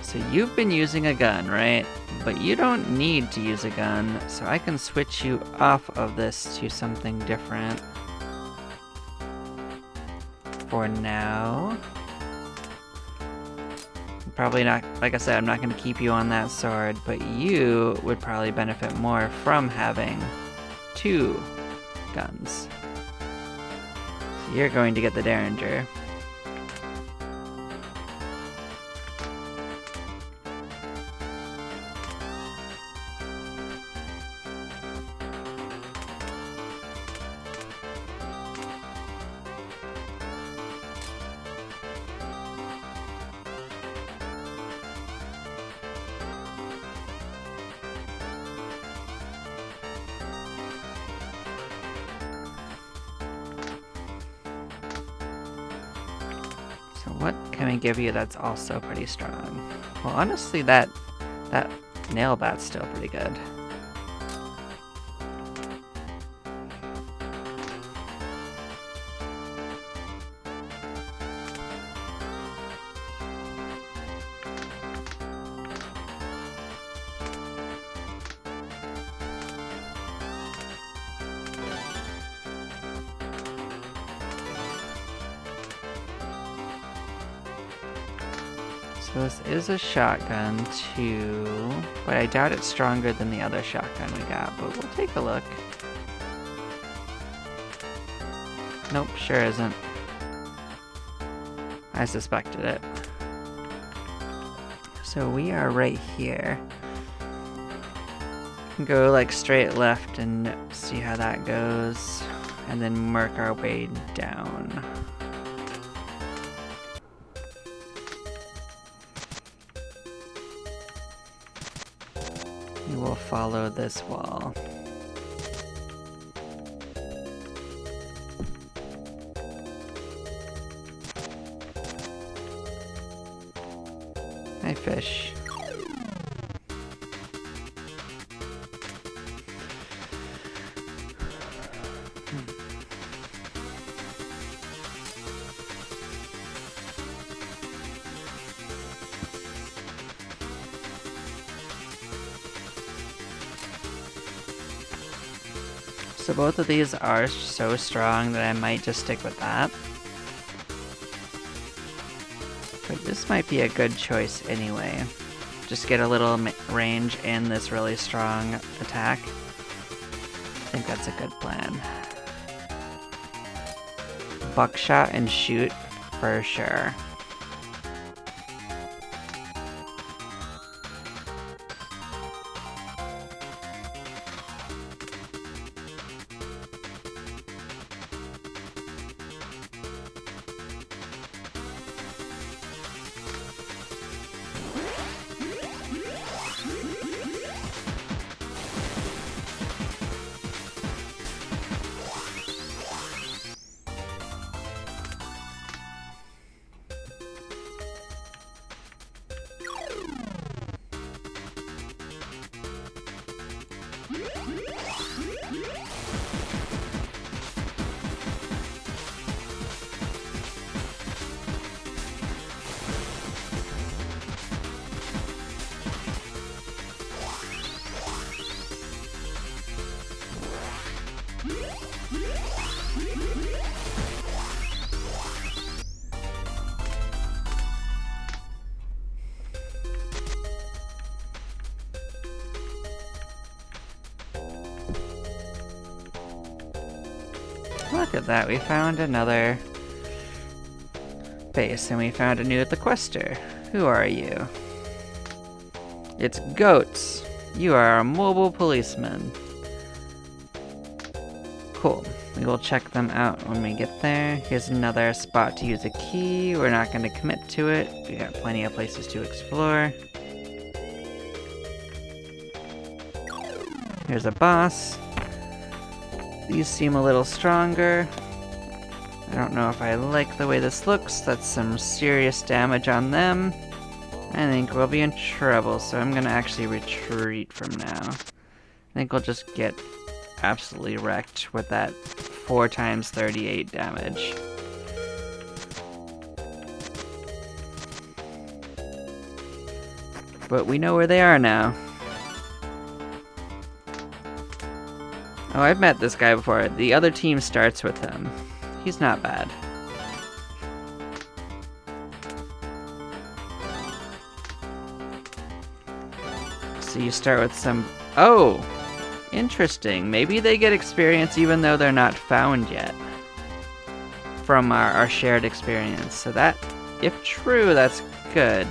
So you've been using a gun, right? But you don't need to use a gun, so I can switch you off of this to something different. For now. Probably not, like I said, I'm not going to keep you on that sword, but you would probably benefit more from having 2 guns. So you're going to get the Derringer. So what can we give you that's also pretty strong? Well, honestly, that nail bat's still pretty good. So this is a shotgun too, but I doubt it's stronger than the other shotgun we got, but we'll take a look. Nope, sure isn't. I suspected it. So we are right here. Go like straight left and see how that goes, and then work our way down. We will follow this wall. Hi, fish. So both of these are so strong that I might just stick with that. But this might be a good choice anyway. Just get a little range and this really strong attack. I think that's a good plan. Buckshot and shoot for sure. Look at that, we found another base, and we found a new Quester. Who are you? It's Goats. You are a mobile policeman. Cool. We will check them out when we get there. Here's another spot to use a key. We're not going to commit to it. We got plenty of places to explore. Here's a boss. These seem a little stronger. I don't know if I like the way this looks. That's some serious damage on them. I think we'll be in trouble, so I'm gonna actually retreat from now. I think we'll just get absolutely wrecked with that 4 times 38 damage. But we know where they are now. Oh, I've met this guy before. The other team starts with him. He's not bad. So you start with some... Oh! Interesting. Maybe they get experience even though they're not found yet. From our shared experience. So that, if true, that's good.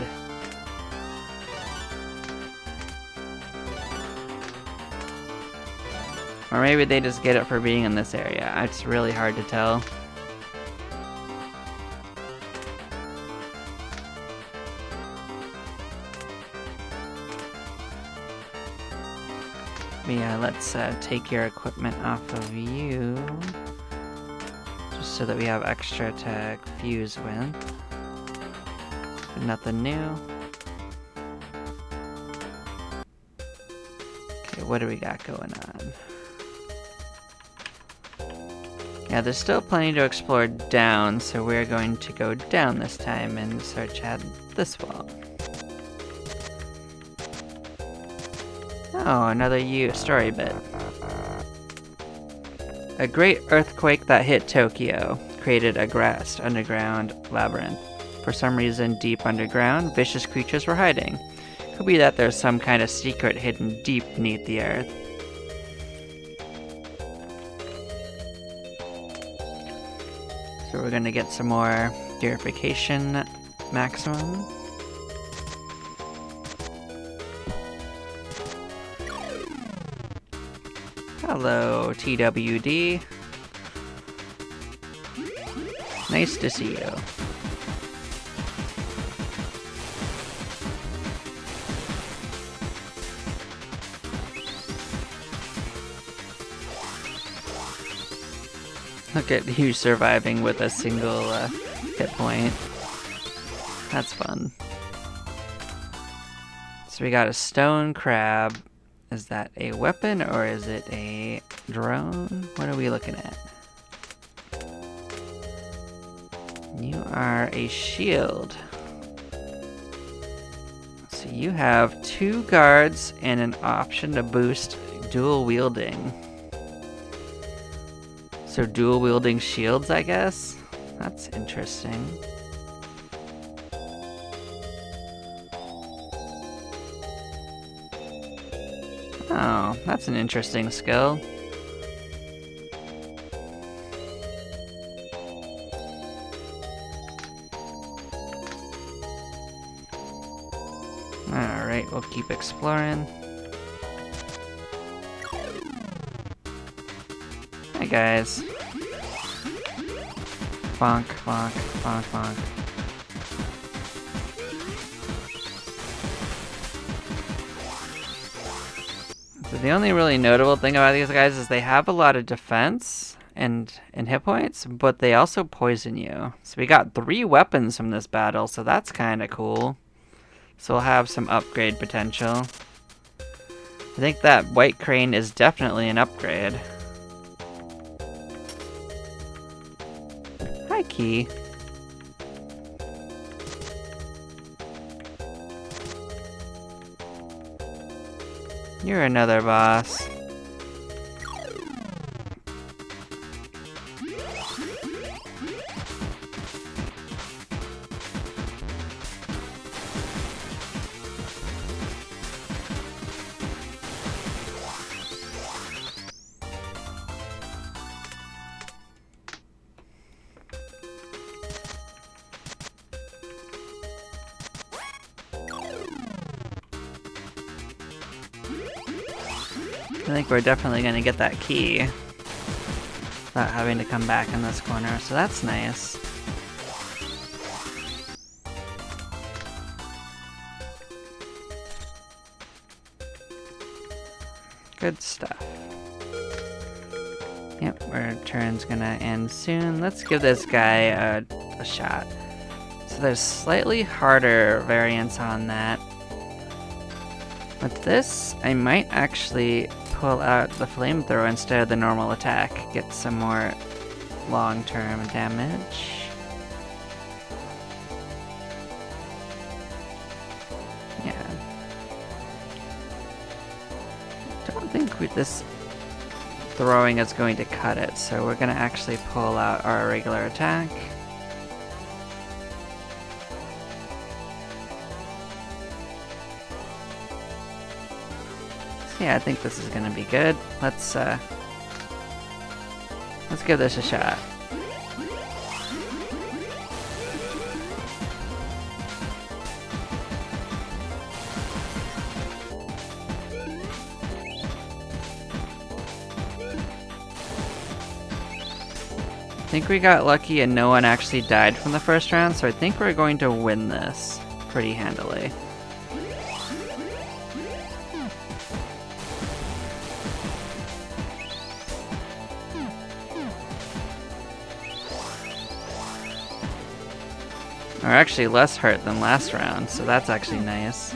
Or maybe they just get it for being in this area. It's really hard to tell. But yeah, let's take your equipment off of you. Just so that we have extra to fuse with. But nothing new. Okay, what do we got going on? Yeah, there's still plenty to explore down, so we're going to go down this time and search at this wall. Oh, another story bit. A great earthquake that hit Tokyo created a vast underground labyrinth. For some reason, deep underground, vicious creatures were hiding. Could be that there's some kind of secret hidden deep beneath the earth. So we're gonna get some more purification maximum. Hello, TWD. Nice to see you. Look at you surviving with a single hit point. That's fun. So we got a stone crab. Is that a weapon or is it a drone? What are we looking at? You are a shield. So you have 2 guards and an option to boost dual wielding. So dual wielding shields, I guess? That's interesting. Oh, that's an interesting skill. Alright, we'll keep exploring. Hi guys. Bonk, bonk, bonk, bonk. So the only really notable thing about these guys is they have a lot of defense and hit points, but they also poison you. So we got 3 weapons from this battle, so that's kind of cool. So we'll have some upgrade potential. I think that white crane is definitely an upgrade. Hi, Key. You're another boss. I think we're definitely gonna get that key without having to come back in this corner, so that's nice. Good stuff. Yep, our turn's gonna end soon. Let's give this guy a shot. So there's slightly harder variants on that. With this, I might actually pull out the flamethrower instead of the normal attack. Get some more long-term damage. Yeah. Don't think this throwing is going to cut it, so we're gonna actually pull out our regular attack. Yeah, I think this is gonna be good. Let's give this a shot. I think we got lucky and no one actually died from the first round, so I think we're going to win this pretty handily. We're actually less hurt than last round, so that's actually nice.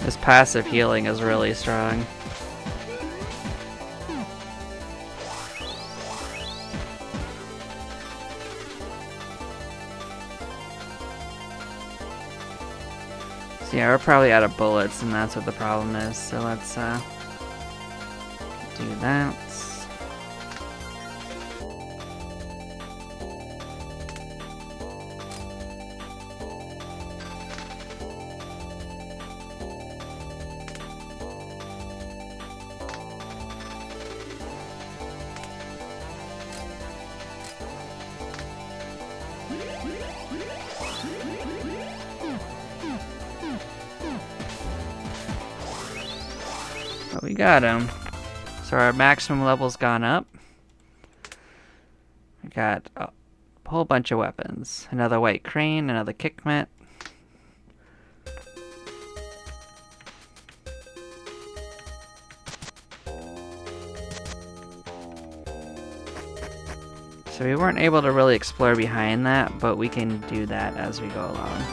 This passive healing is really strong. So yeah, we're probably out of bullets, and that's what the problem is, so let's do that. But we got him. So our maximum level's gone up. We got a whole bunch of weapons. Another white crane, another kick mitt. So we weren't able to really explore behind that, but we can do that as we go along.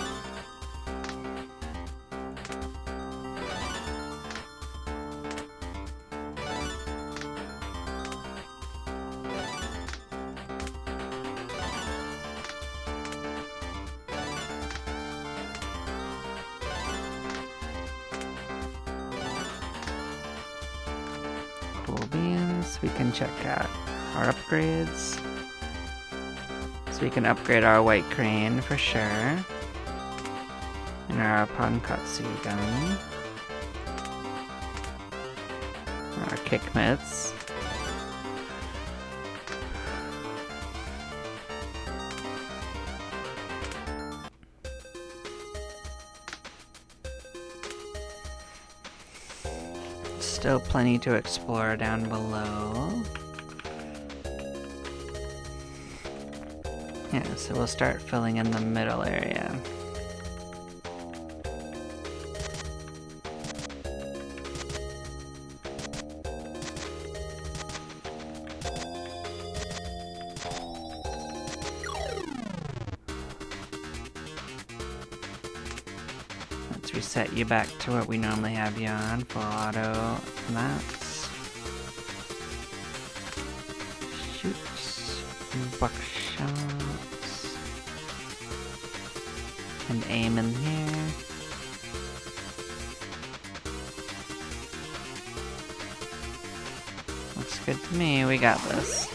Cool beans. We can check out our upgrades. So we can upgrade our white crane for sure. And our Pankatsu gun. Our kick mitts. Still plenty to explore down below. Yeah, so we'll start filling in the middle area. Let's reset you back to what we normally have you on. Full auto maps. Shoots. Buckshots. And aim in here. Looks good to me. We got this.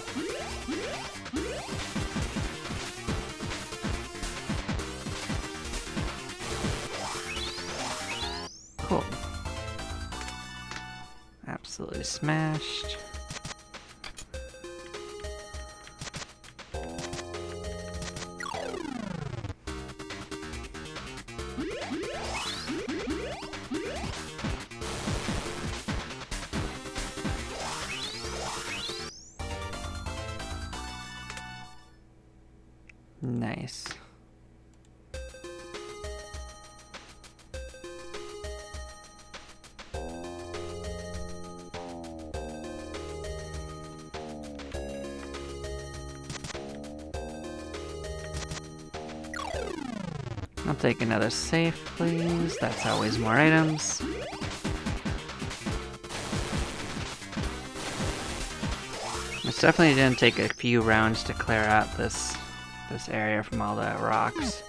Cool. Absolutely smashed. Nice. I'll take another safe, please. That's always more items. It's definitely gonna take a few rounds to clear out this area from all the rocks.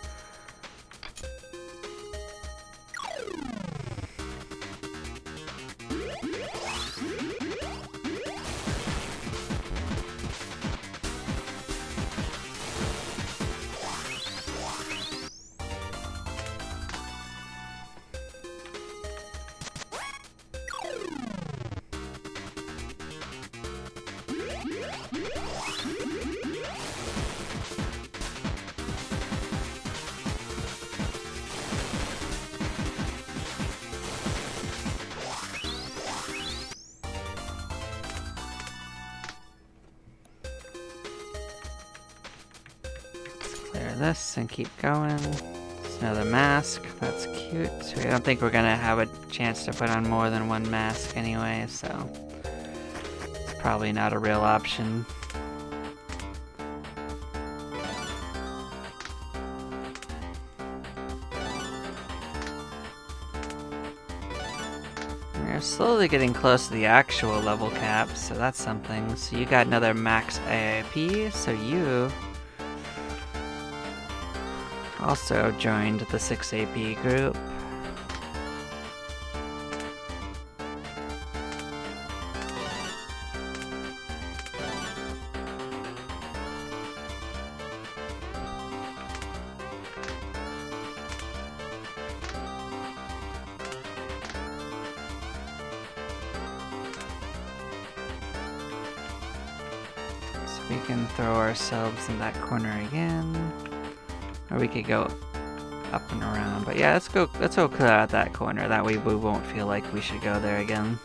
Clear this and keep going. It's another mask. That's cute. I don't think we're gonna have a chance to put on more than one mask anyway, so it's probably not a real option. We're slowly getting close to the actual level cap, so that's something. So you got another max AIP, so you also joined the 6 AP group. So we can throw ourselves in that corner again. Or we could go up and around. But yeah, let's go clear out that corner. That way we won't feel like we should go there again.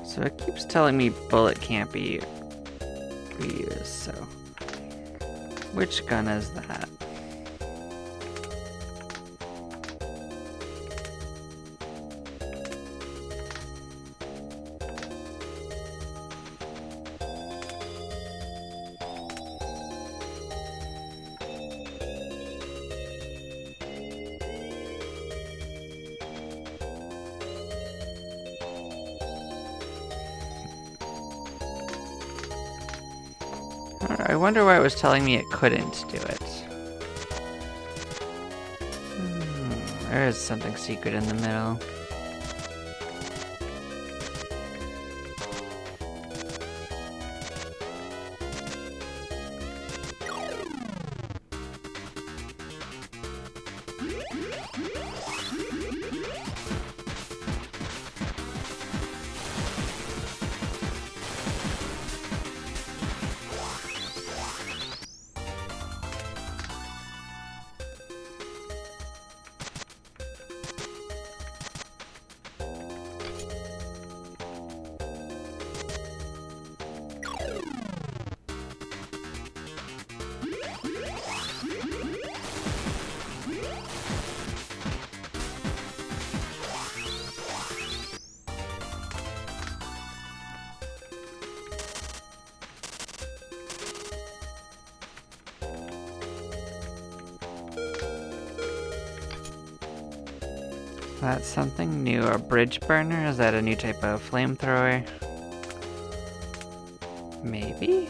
So it keeps telling me bullet can't be reused, so which gun is that? I wonder why it was telling me it couldn't do it. There is something secret in the middle. That's something new. A bridge burner? Is that a new type of flamethrower? Maybe?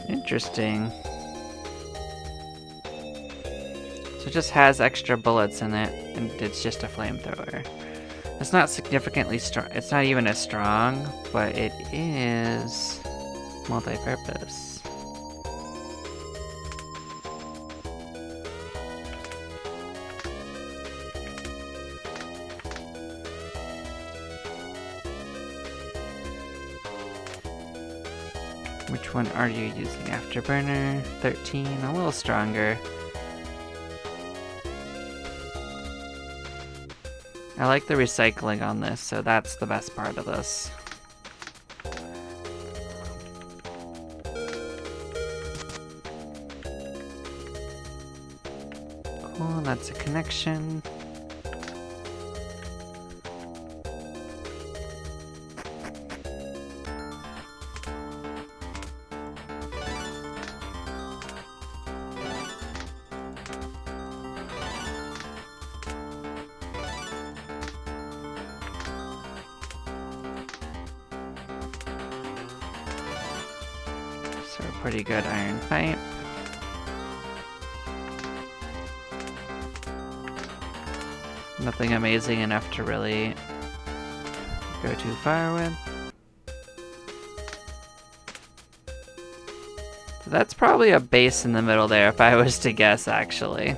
Interesting. So it just has extra bullets in it, and it's just a flamethrower. It's not significantly strong. It's not even as strong, but it is multi-purpose. Which one are you using? Afterburner 13, a little stronger. I like the recycling on this, so that's the best part of this. Cool, that's a connection. So a pretty good iron pipe. Nothing amazing enough to really go too far with. So that's probably a base in the middle there if I was to guess, actually.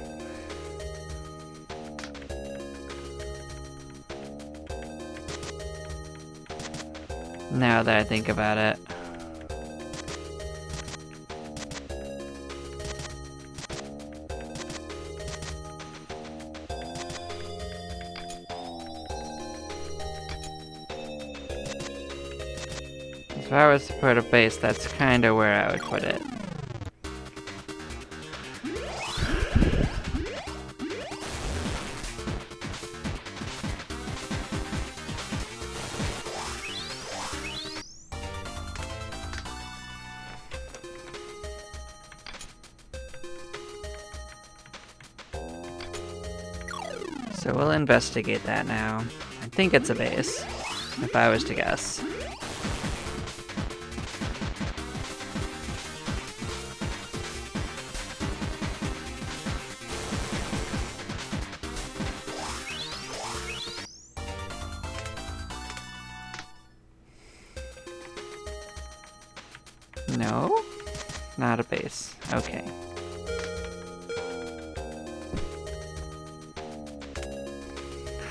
Now that I think about it. If I was to put a base, that's kind of where I would put it. So we'll investigate that now. I think it's a base, if I was to guess. No? Not a base. Okay.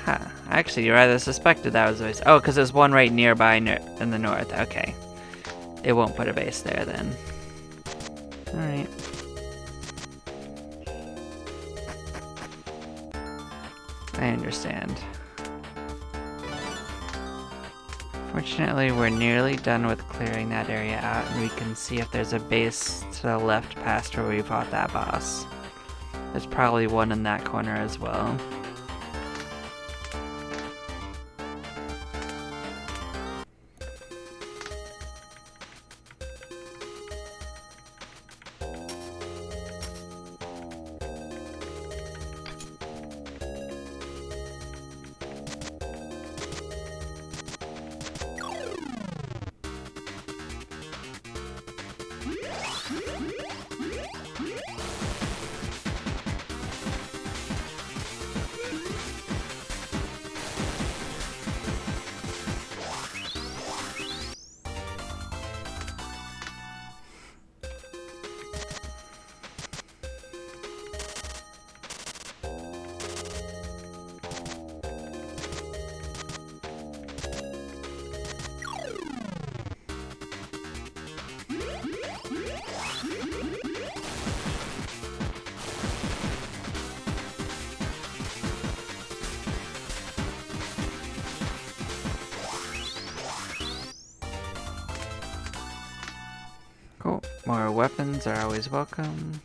Huh. Actually, you rather suspected that was a base. Oh, because there's one right nearby in the north. Okay. It won't put a base there then. Alright. I understand. Fortunately, we're nearly done with clearing that area out, and we can see if there's a base to the left past where we fought that boss. There's probably one in that corner as well. Cool. More weapons are always welcome.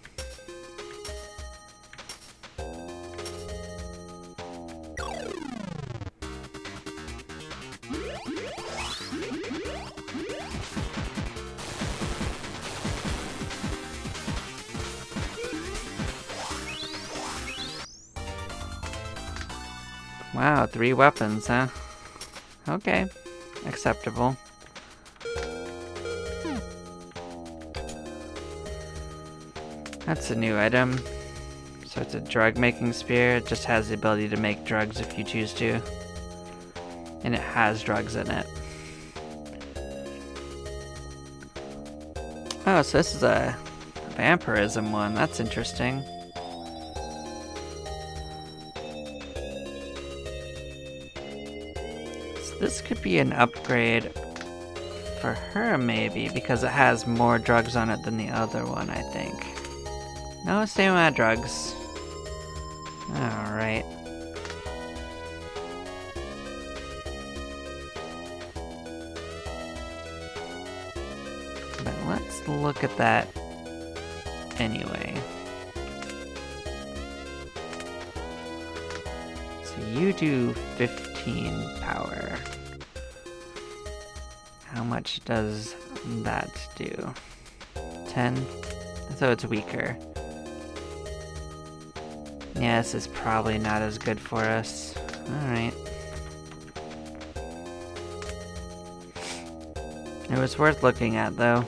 Wow, 3 weapons, huh? Okay. Acceptable. That's a new item. So it's a drug-making spear. It just has the ability to make drugs if you choose to. And it has drugs in it. Oh, so this is a vampirism one. That's interesting. So this could be an upgrade for her, maybe, because it has more drugs on it than the other one, I think. No, same amount of drugs. Alright. But let's look at that anyway. So you do 15 power. How much does that do? 10? So it's weaker. Yeah, this is probably not as good for us. Alright. It was worth looking at, though.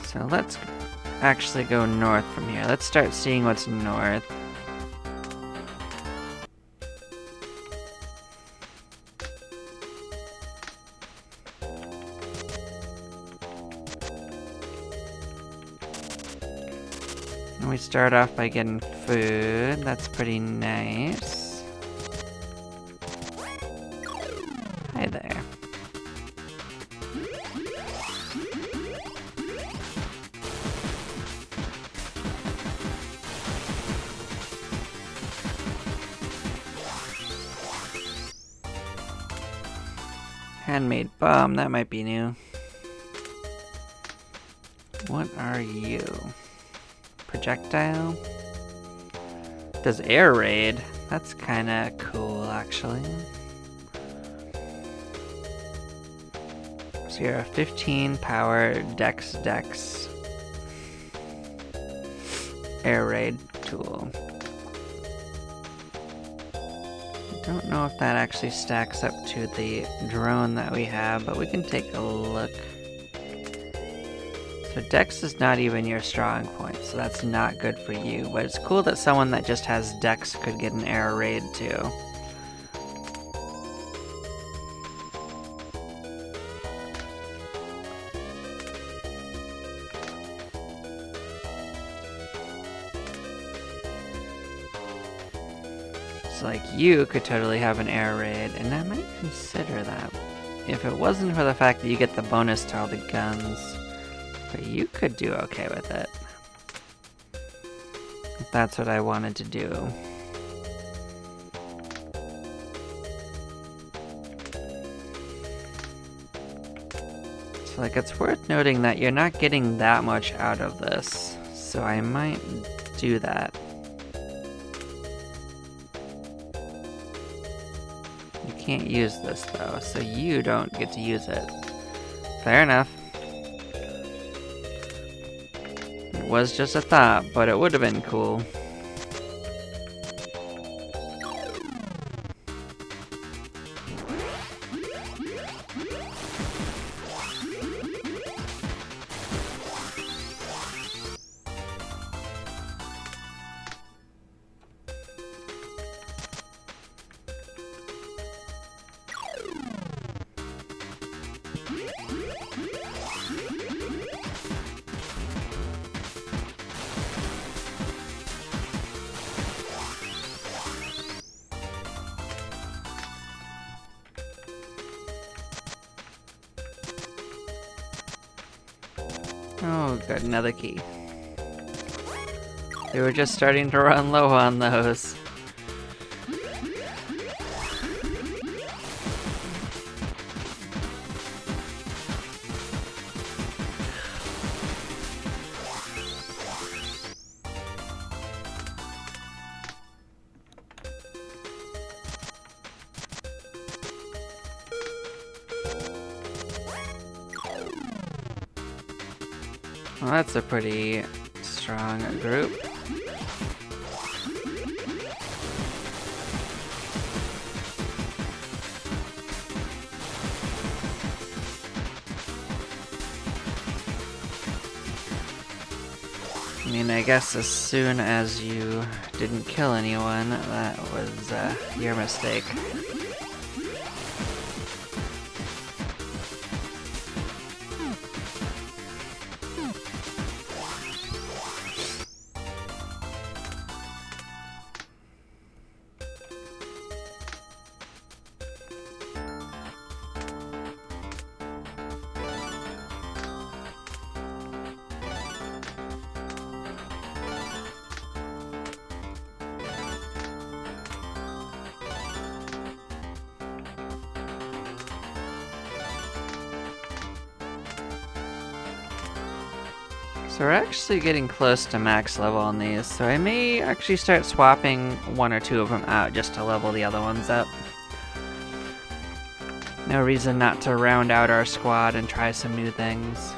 So let's actually go north from here. Let's start seeing what's north. And we start off by getting food. That's pretty nice. Hi there. Handmade bomb, that might be new. What are you? Projectile? Does air raid? That's kinda cool, actually. So you're a 15 power dex air raid tool. I don't know if that actually stacks up to the drone that we have, but we can take a look. So dex is not even your strong point, so that's not good for you, but it's cool that someone that just has dex could get an air raid too. So like you could totally have an air raid, and I might consider that. If it wasn't for the fact that you get the bonus to all the guns. But you could do okay with it. If that's what I wanted to do. So like it's worth noting that you're not getting that much out of this. So I might do that. You can't use this though, so you don't get to use it. Fair enough. It was just a thought, but it would have been cool. Oh, good, another key. They were just starting to run low on those. Well, that's a pretty strong group. I mean, I guess as soon as you didn't kill anyone, that was your mistake. So we're actually getting close to max level on these, so I may actually start swapping one or two of them out just to level the other ones up. No reason not to round out our squad and try some new things.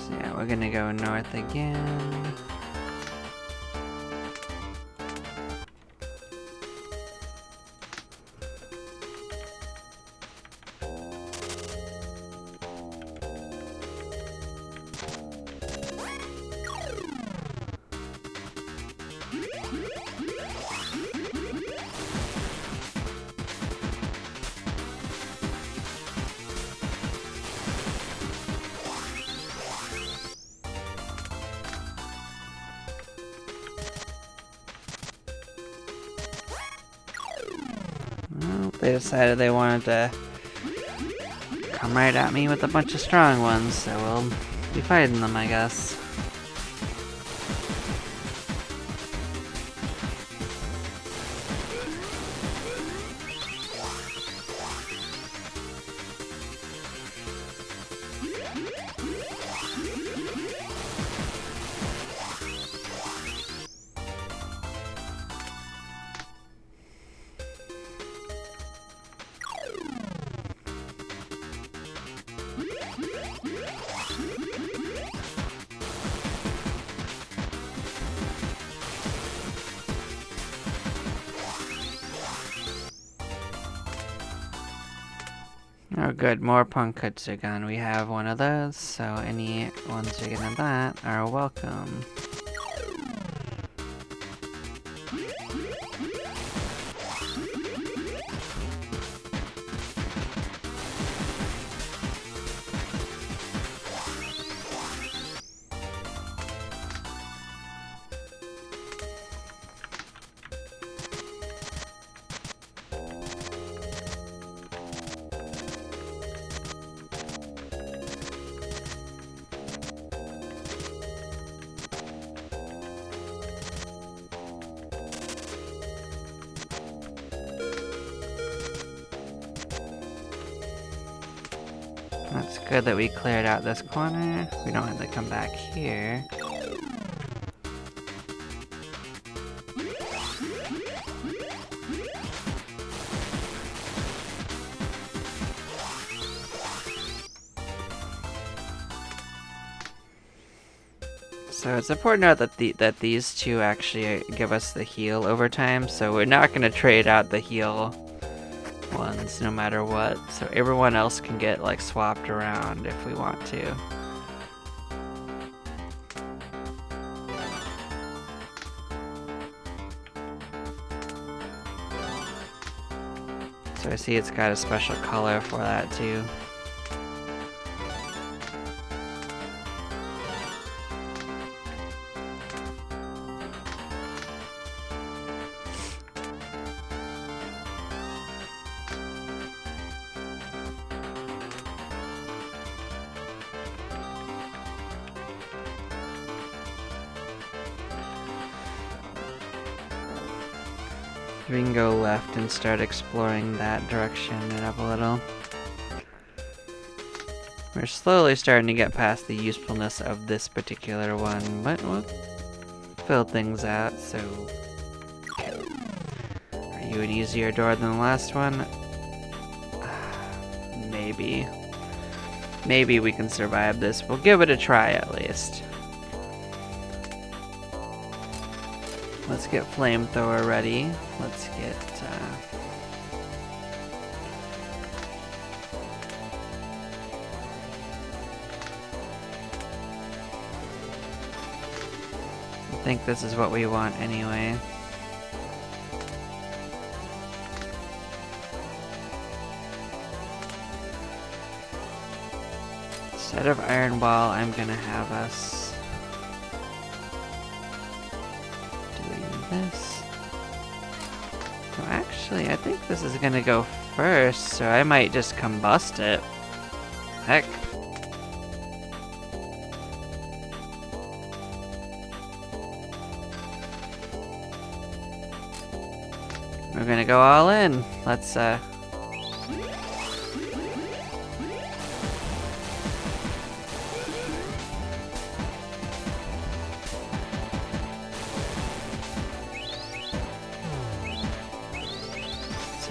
So yeah, we're gonna go north again. They decided they wanted to come right at me with a bunch of strong ones, so we'll be fighting them, I guess. Oh good, more Pankutsugan. We have one of those, so any ones who get in that are welcome. That's good that we cleared out this corner. We don't have to come back here. So it's important to note that these two actually give us the heal over time, so we're not going to trade out the heal ones no matter what, so everyone else can get like swapped around if we want to. So I see it's got a special color for that too. We can go left and start exploring that direction and up a little. We're slowly starting to get past the usefulness of this particular one, but we'll fill things out, so... Are you an easier door than the last one? Maybe. Maybe we can survive this. We'll give it a try at least. Let's get flamethrower ready. Let's get I think this is what we want anyway. Instead of Iron Wall, I'm gonna have us this. So actually, I think this is gonna go first, so I might just combust it. Heck. We're gonna go all in. Let's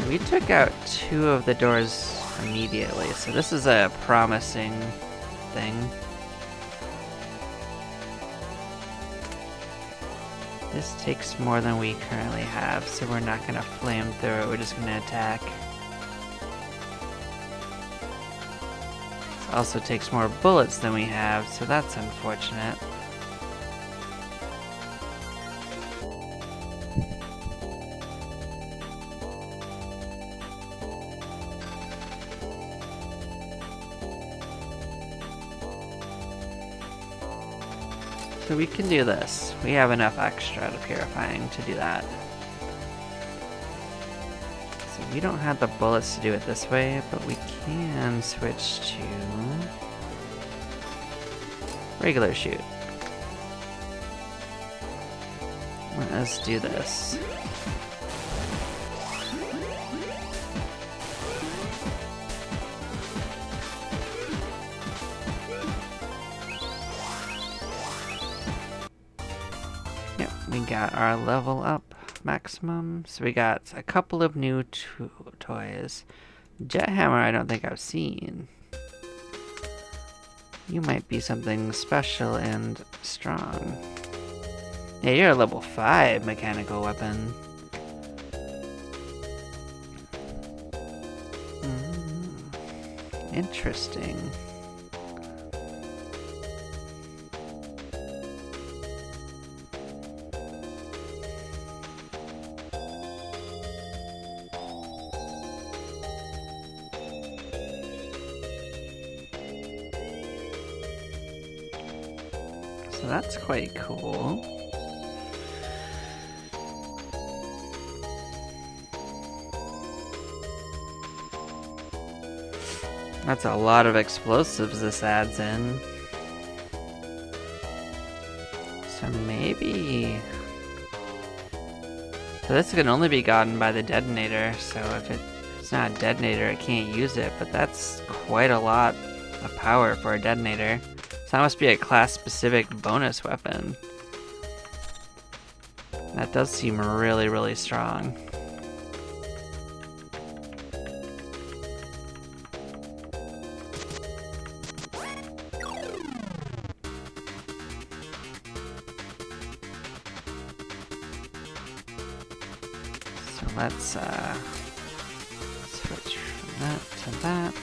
we took out 2 of the doors immediately, so this is a promising thing. This takes more than we currently have, so we're not gonna flame through it, we're just gonna attack. This also takes more bullets than we have, so that's unfortunate. So we can do this. We have enough extra to purifying to do that. So we don't have the bullets to do it this way, but we can switch to regular shoot. Let us do this. Yep, we got our level up maximum. So we got a couple of new toys. Jet Hammer I don't think I've seen. You might be something special and strong. Yeah, you're a level 5 mechanical weapon. Interesting. So that's quite cool. That's a lot of explosives this adds in. So maybe... So this can only be gotten by the detonator, so if it's not a detonator, it can't use it, but that's quite a lot of power for a detonator. So that must be a class-specific bonus weapon. That does seem really, really strong. So let's switch from that to that.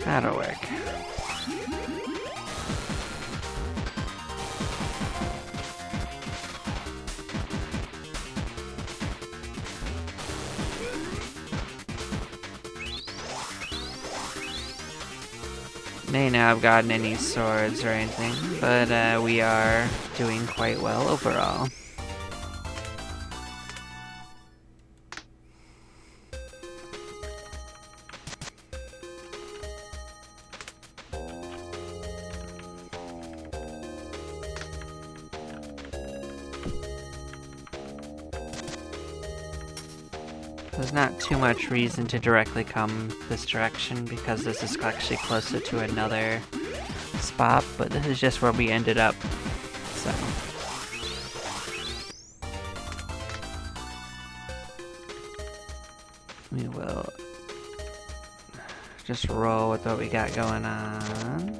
That'll work. May not have gotten any swords or anything, but we are doing quite well overall. There's not too much reason to directly come this direction because this is actually closer to another spot, but this is just where we ended up, so. We will just roll with what we got going on.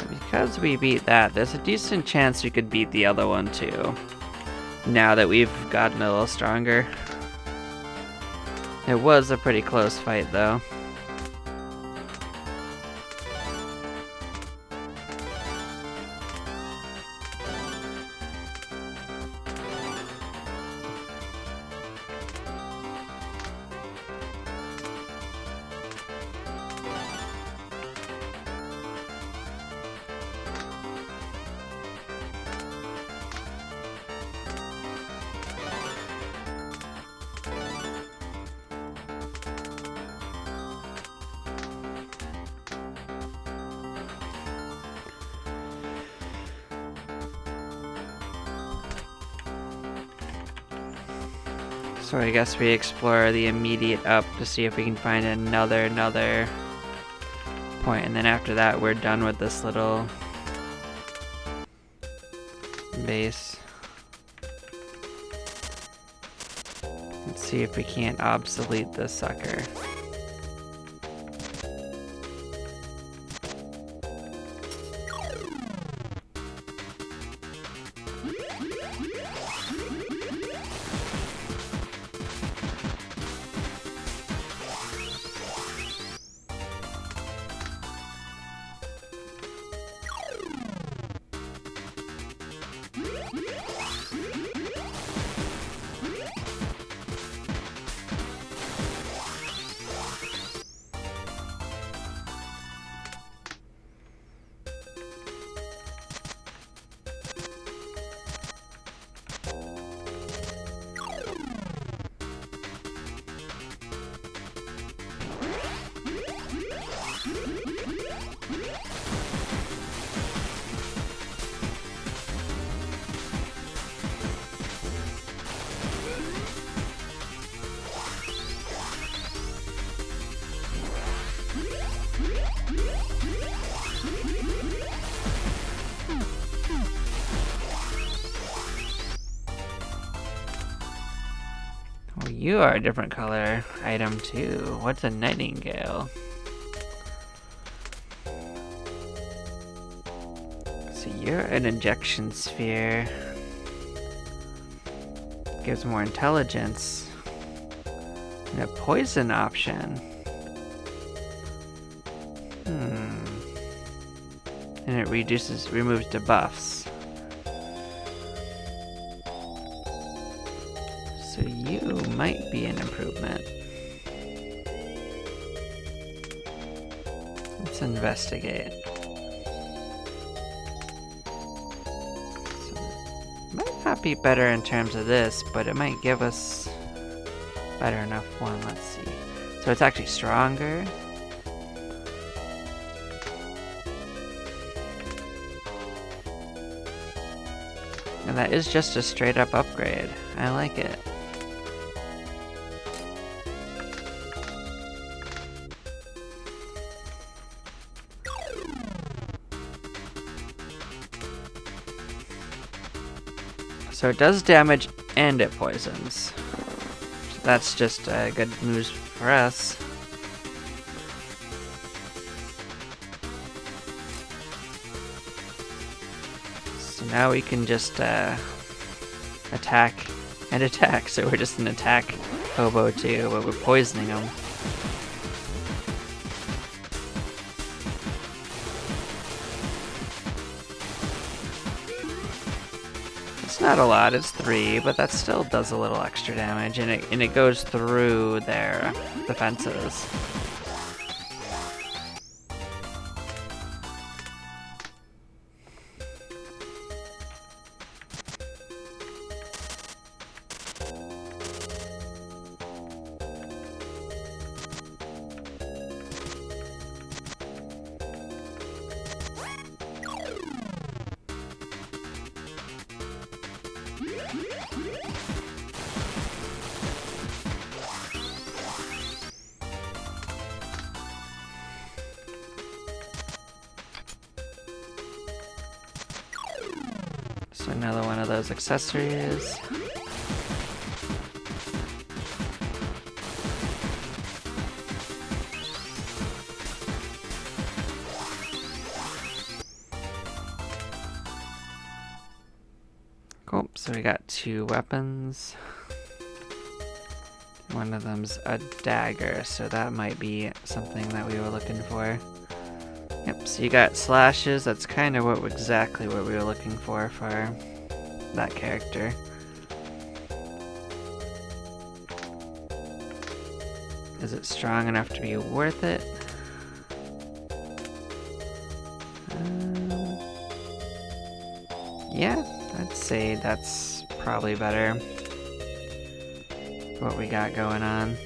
Because we beat that, there's a decent chance we could beat the other one too. Now that we've gotten a little stronger. It was a pretty close fight though. So I guess we explore the immediate up to see if we can find another point, and then after that we're done with this little base. Let's see if we can't obsolete this sucker. Oh, you are a different color item too. What's a nightingale? So you're an injection sphere. Gives more intelligence. And a poison option. And it removes debuffs. So you might be an improvement. Let's investigate. So, might not be better in terms of this, but it might give us better enough one. Let's see. So it's actually stronger. And that is just a straight up upgrade. I like it. So it does damage and it poisons. So that's just good news for us. So now we can just attack and attack. So we're just an attack hobo too, but we're poisoning them. It's not a lot, it's 3, but that still does a little extra damage, and it goes through their defenses. So another one of those accessories. Cool, so we got 2 weapons. One of them's a dagger, so that might be something that we were looking for. Yep, so you got slashes, that's kind of exactly what we were looking for that character. Is it strong enough to be worth it? Yeah, I'd say that's probably better. What we got going on.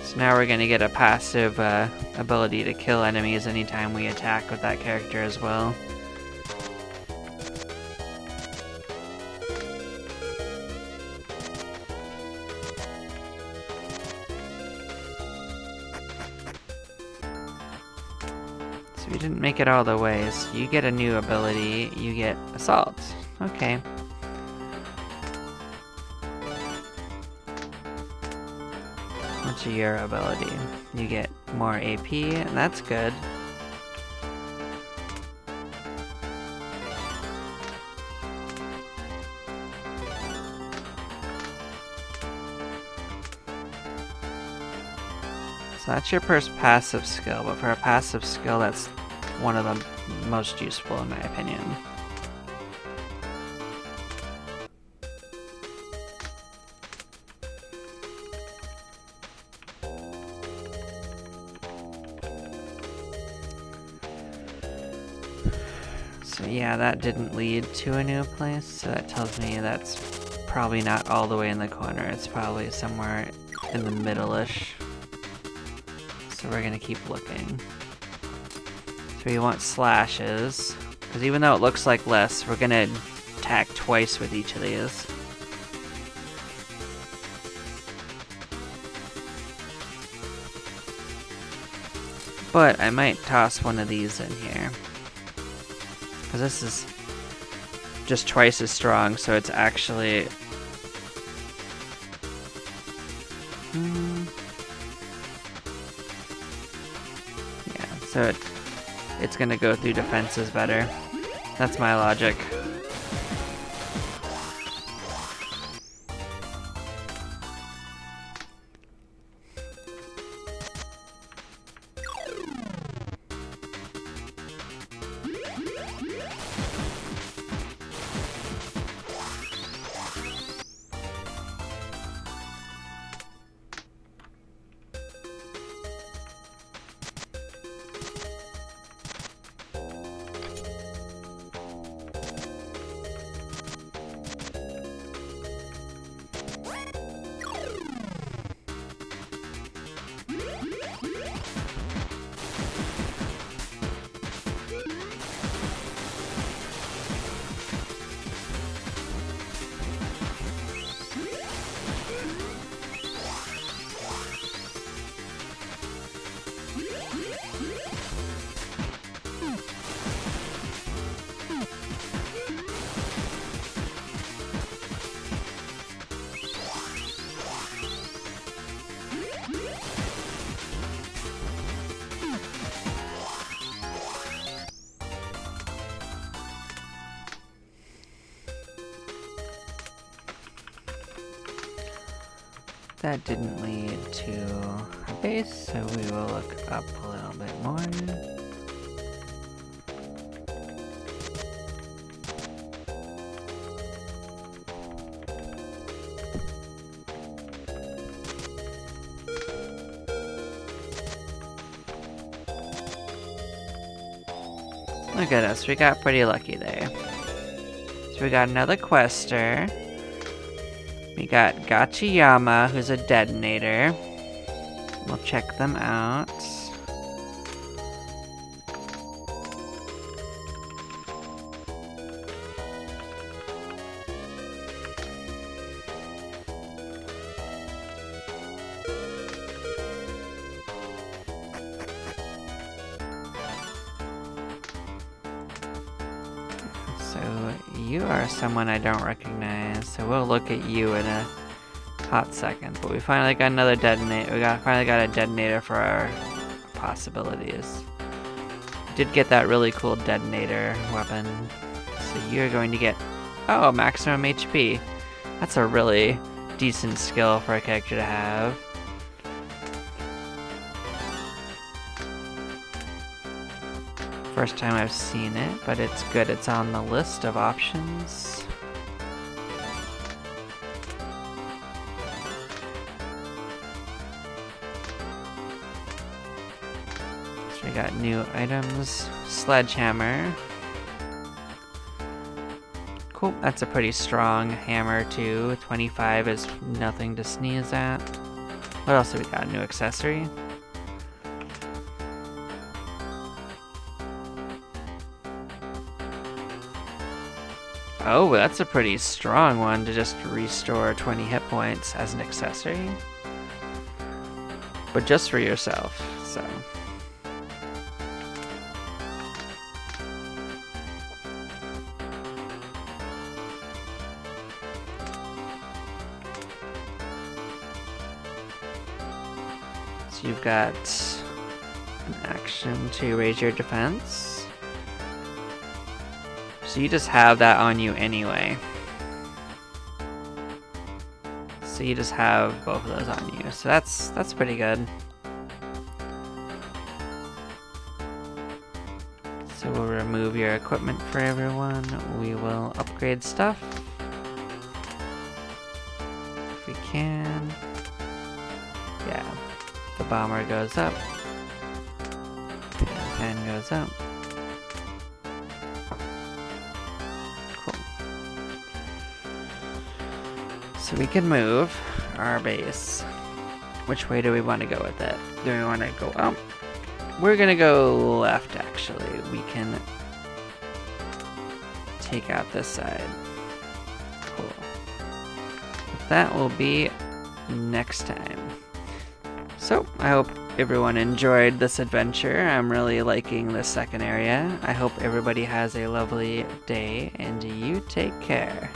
So now we're gonna get a passive ability to kill enemies anytime we attack with that character as well. So you didn't make it all the way, so you get a new ability, you get Assault. Okay. What's your ability? You get more AP, and that's good. So that's your first passive skill, but for a passive skill, that's one of the most useful in my opinion. So yeah, that didn't lead to a new place, so that tells me that's probably not all the way in the corner. It's probably somewhere in the middle-ish. So we're gonna keep looking. So we want slashes, because even though it looks like less, we're gonna attack twice with each of these. But I might toss one of these in here, because this is just twice as strong, so it's actually... Yeah, so it's gonna go through defenses better. That's my logic. That didn't lead to a base, so we will look up a little bit more. Look at us, we got pretty lucky there. So we got another quester. We got Gachiyama, who's a detonator. We'll check them out. So you are someone I don't recognize, so we'll look at you in a hot second. But we finally got another detonator. Finally got a detonator for our possibilities. Did get that really cool detonator weapon. So you're going to get, oh, maximum HP. That's a really decent skill for a character to have. First time I've seen it, but it's good. It's on the list of options. So we got new items. Sledgehammer. Cool, that's a pretty strong hammer too. 25 is nothing to sneeze at. What else have we got? New accessory. Oh, that's a pretty strong one to just restore 20 hit points as an accessory. But just for yourself, so. So you've got an action to raise your defense. So you just have that on you anyway. So you just have both of those on you. So that's pretty good. So we'll remove your equipment for everyone. We will upgrade stuff if we can. Yeah, the bomber goes up. The pen goes up. Cool. So we can move our base. Which way do we want to go with it? Do we want to go up? We're gonna go left, actually. We can take out this side. Cool. That will be next time. So, I hope everyone enjoyed this adventure. I'm really liking this second area. I hope everybody has a lovely day, and you take care.